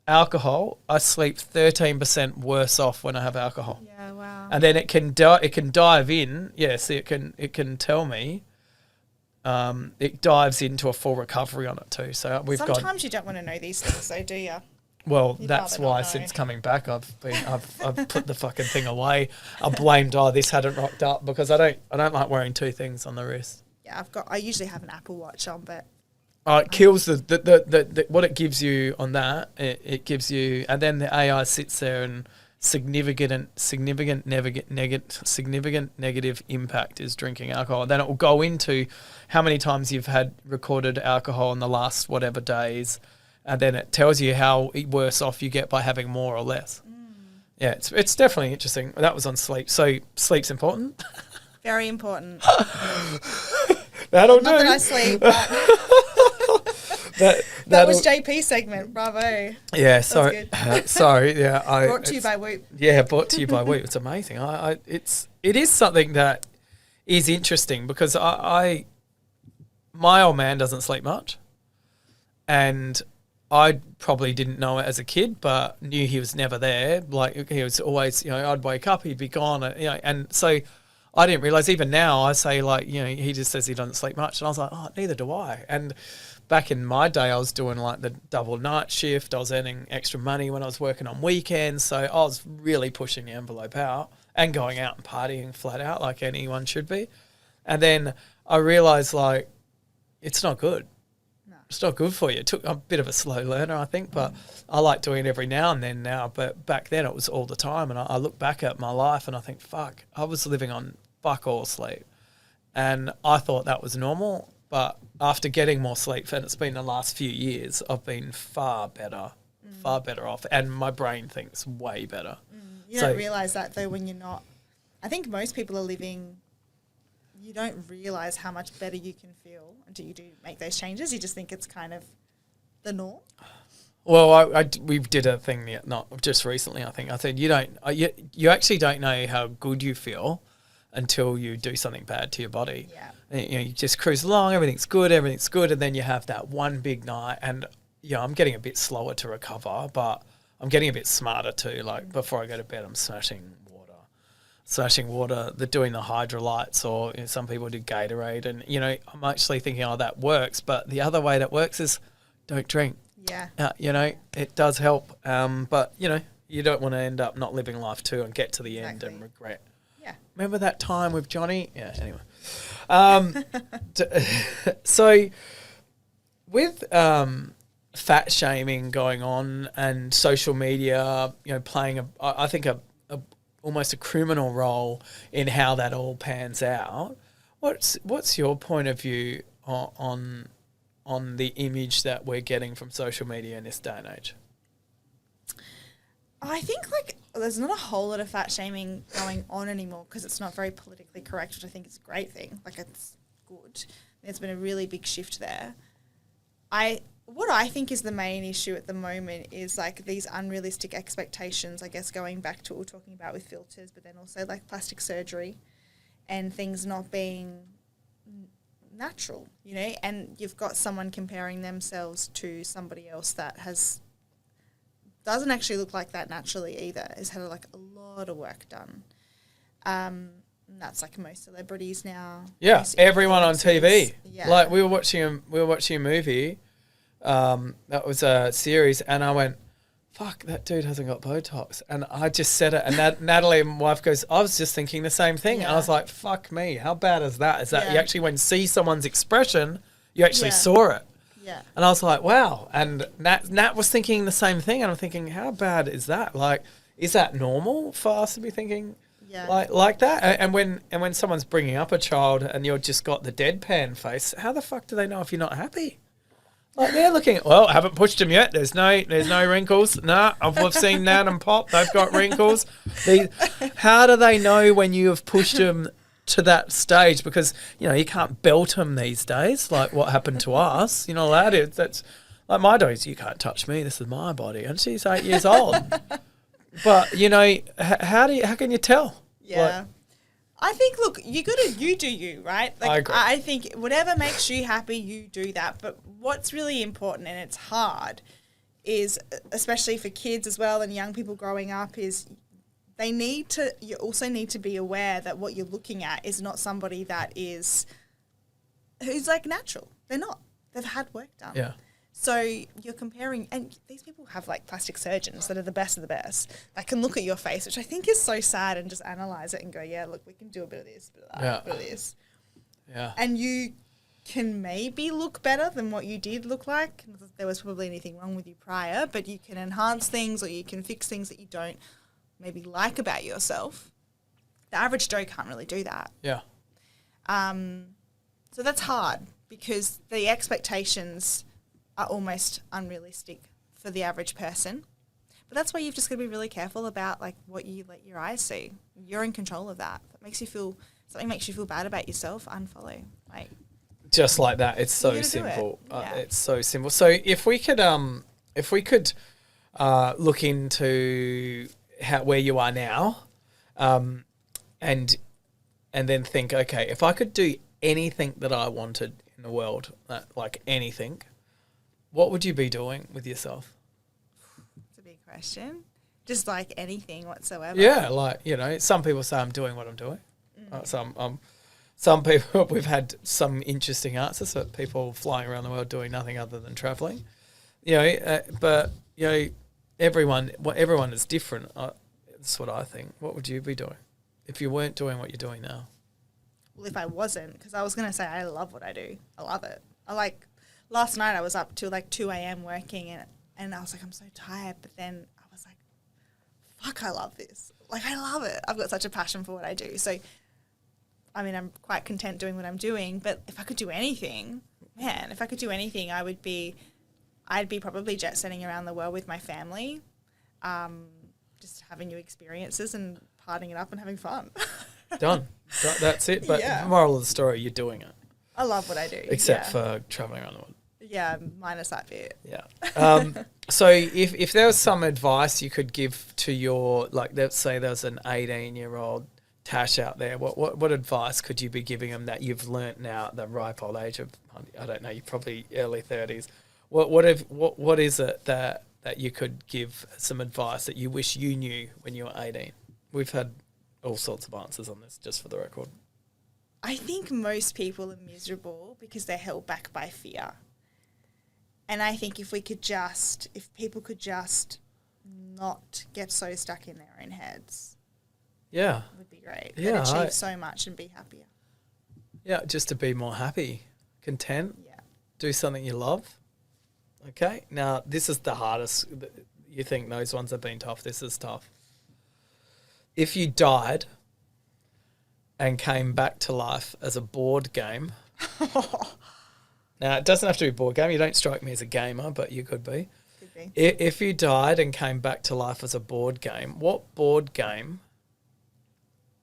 alcohol, I sleep 13% worse off when I have alcohol. Yeah, wow. And then it can dive in. Yeah, see, it can tell me. It dives into a full recovery on it too. So sometimes you don't want to know these things, though, do you? Well, that's why since coming back, I've put the fucking thing away. I blamed this hadn't rocked up because I don't like wearing 2 things on the wrist. Yeah, I usually have an Apple Watch on, but it kills the what it gives you on that. It gives you, and then the AI sits there and significant negative impact is drinking alcohol. And then it will go into how many times you've had recorded alcohol in the last whatever days. And then it tells you how worse off you get by having more or less. Yeah, it's definitely interesting. That was on sleep. So sleep's important? Very important. That'll do. Not that I sleep, That was JP's segment. Bravo. Yeah, sorry. Sorry, yeah. Brought to you by Whoop. Yeah, brought to you by Whoop. It's amazing. It is something that is interesting because my old man doesn't sleep much, and I probably didn't know it as a kid, but knew he was never there. Like he was always, I'd wake up, he'd be gone, and so I didn't realize. Even now, I say like, he just says he doesn't sleep much, and I was like, oh, neither do I. And back in my day, I was doing like the double night shift. I was earning extra money when I was working on weekends, so I was really pushing the envelope out and going out and partying flat out like anyone should be. And then I realized like it's not good. It's not good for you. It took a bit of a slow learner, I think, but I like doing it every now and then now. But back then it was all the time. And I look back at my life and I think, fuck, I was living on fuck all sleep. And I thought that was normal. But after getting more sleep, and it's been the last few years, I've been far better off. And my brain thinks way better. You don't realise that though when you're not. I think most people are living. You don't realise how much better you can feel until you do make those changes. You just think it's kind of the norm. Well, we did a thing not just recently. I think I said you actually don't know how good you feel until you do something bad to your body. Yeah. And, you just cruise along, everything's good, and then you have that one big night, and I'm getting a bit slower to recover, but I'm getting a bit smarter too. Like before I go to bed, I'm smashing water, they're doing the hydrolytes, or some people do Gatorade, and I'm actually thinking, oh, that works, but the other way that works is don't drink. Yeah. It does help, but you don't want to end up not living life too and get to the end and regret. Yeah. Remember that time with Johnny? Yeah. Anyway, so with fat shaming going on and social media, playing I think almost a criminal role in how that all pans out. What's your point of view on the image that we're getting from social media in this day and age? I think there's not a whole lot of fat shaming going on anymore because it's not very politically correct, which I think is a great thing. Like it's good. There's been a really big shift there. What I think is the main issue at the moment is like these unrealistic expectations, I guess, going back to what we're talking about with filters, but then also like plastic surgery and things not being natural, and you've got someone comparing themselves to somebody else that doesn't actually look like that naturally either, has had like a lot of work done. And that's like most celebrities now. Yeah, everyone on TV. Yeah. Like we were watching a movie. That was a series, and I went, fuck, that dude hasn't got Botox. And I just said it, and Natalie, my wife, goes, I was just thinking the same thing. Yeah. And I was like, fuck me, how bad is that? Is that you actually, when you see someone's expression, you actually saw it. Yeah. And I was like, wow. And Nat was thinking the same thing, and I'm thinking, how bad is that? Like, is that normal for us to be thinking like that? And when someone's bringing up a child and you've just got the deadpan face, how the fuck do they know if you're not happy? Like they're looking, I haven't pushed them yet. There's no wrinkles. Nah, I've seen Nat and Pop. They've got wrinkles. How do they know when you have pushed them to that stage? Because, you can't belt them these days, like what happened to us. You're not allowed to. That's like my daughters, you can't touch me. This is my body. And she's 8 years old. But, how can you tell? Yeah. Like, I think, look, you do you, right? Like, I agree. I think whatever makes you happy, you do that. But what's really important, and it's hard, is, especially for kids as well and young people growing up, is you also need to be aware that what you're looking at is not somebody who's like natural. They're not. They've had work done. Yeah. So you're comparing, and these people have like plastic surgeons that are the best of the best that can look at your face, which I think is so sad, and just analyze it and go, yeah, look, we can do a bit of this, a bit of that, a bit of this. Yeah. And you can maybe look better than what you did look like. Not that there was probably anything wrong with you prior, but you can enhance things, or you can fix things that you don't maybe like about yourself. The average Joe can't really do that. Yeah. So that's hard because the expectations are almost unrealistic for the average person. But that's why you've just got to be really careful about like what you let your eyes see. You're in control of that. If something makes you feel bad about yourself, unfollow. Like, just like that. It's so You're gonna do it. simple. Yeah. It's so simple. So if we could look into where you are now, and then think, okay, if I could do anything that I wanted in the world, like anything, what would you be doing with yourself? It's a big question. Just like anything whatsoever. Yeah, like, some people say I'm doing what I'm doing. Some people, we've had some interesting answers, so people flying around the world doing nothing other than traveling. But everyone is different. That's what I think. What would you be doing if you weren't doing what you're doing now? Well, if I wasn't, because I was going to say I love what I do. I love it. Last night I was up till like 2 a.m. working and I was like, I'm so tired. But then I was like, fuck, I love this. Like, I love it. I've got such a passion for what I do. So, I mean, I'm quite content doing what I'm doing. But if I could do anything, I'd be probably jet setting around the world with my family, just having new experiences and partying it up and having fun. Done. That's it. But the moral of the story, you're doing it. I love what I do. Except for traveling around the world. Yeah, minus that bit. Yeah. So if there was some advice you could give to your, like, let's say there's an 18-year-old Tash out there, what advice could you be giving them that you've learnt now at the ripe old age of, I don't know, you're probably early 30s. What is it that you could give some advice that you wish you knew when you were 18? We've had all sorts of answers on this, just for the record. I think most people are miserable because they're held back by fear. And I think if people could just not get so stuck in their own heads, it would be great. Yeah, they'd achieve so much and be happier. Yeah, just to be more happy, content, do something you love. Okay, now this is the hardest. You think those ones have been tough. This is tough. If you died and came back to life as a board game. Now, it doesn't have to be a board game. You don't strike me as a gamer, but you could be. Could be. If you died and came back to life as a board game, what board game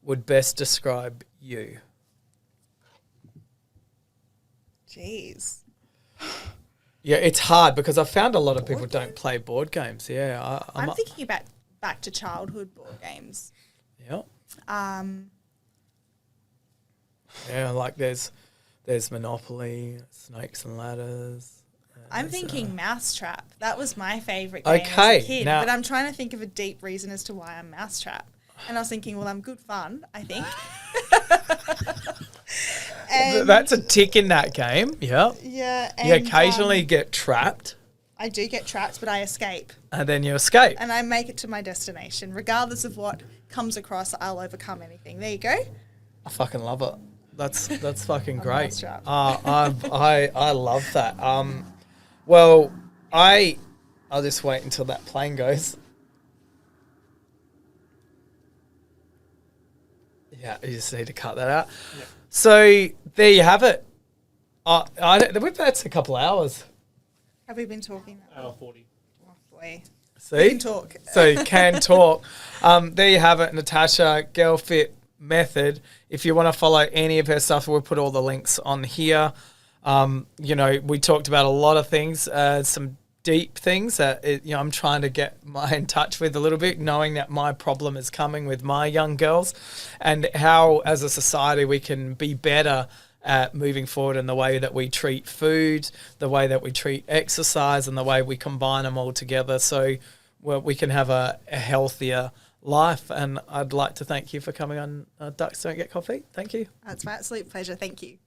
would best describe you? Jeez. Yeah, it's hard because I've found a lot of people don't play board games. Yeah, I'm thinking about back to childhood board games. Yeah. Yeah, like there's Monopoly, Snakes and Ladders. I'm thinking Mousetrap. That was my favourite game as a kid. But I'm trying to think of a deep reason as to why I'm Mousetrap. And I was thinking, well, I'm good fun, I think. And that's a tick in that game. Yeah. Yeah. You occasionally get trapped. I do get trapped, but I escape. And then you escape. And I make it to my destination. Regardless of what comes across, I'll overcome anything. There you go. I fucking love it. That's fucking great. Mousetrap. I love that. Well, I'll just wait until that plane goes. Yeah, you just need to cut that out. Yeah. So there you have it. That's a couple hours. Have we been talking? Hour 40. Oh boy. See? We can talk. So you can talk. There you have it, Natasha, Girl Fit Method. If you want to follow any of her stuff, we'll put all the links on here. We talked about a lot of things, some deep things that I'm trying to get in touch with a little bit, knowing that my problem is coming with my young girls, and how as a society we can be better at moving forward in the way that we treat food, the way that we treat exercise, and the way we combine them all together so we can have a healthier life. And I'd like to thank you for coming on Ducks Don't Get Coffee. Thank you. That's my absolute pleasure. Thank you.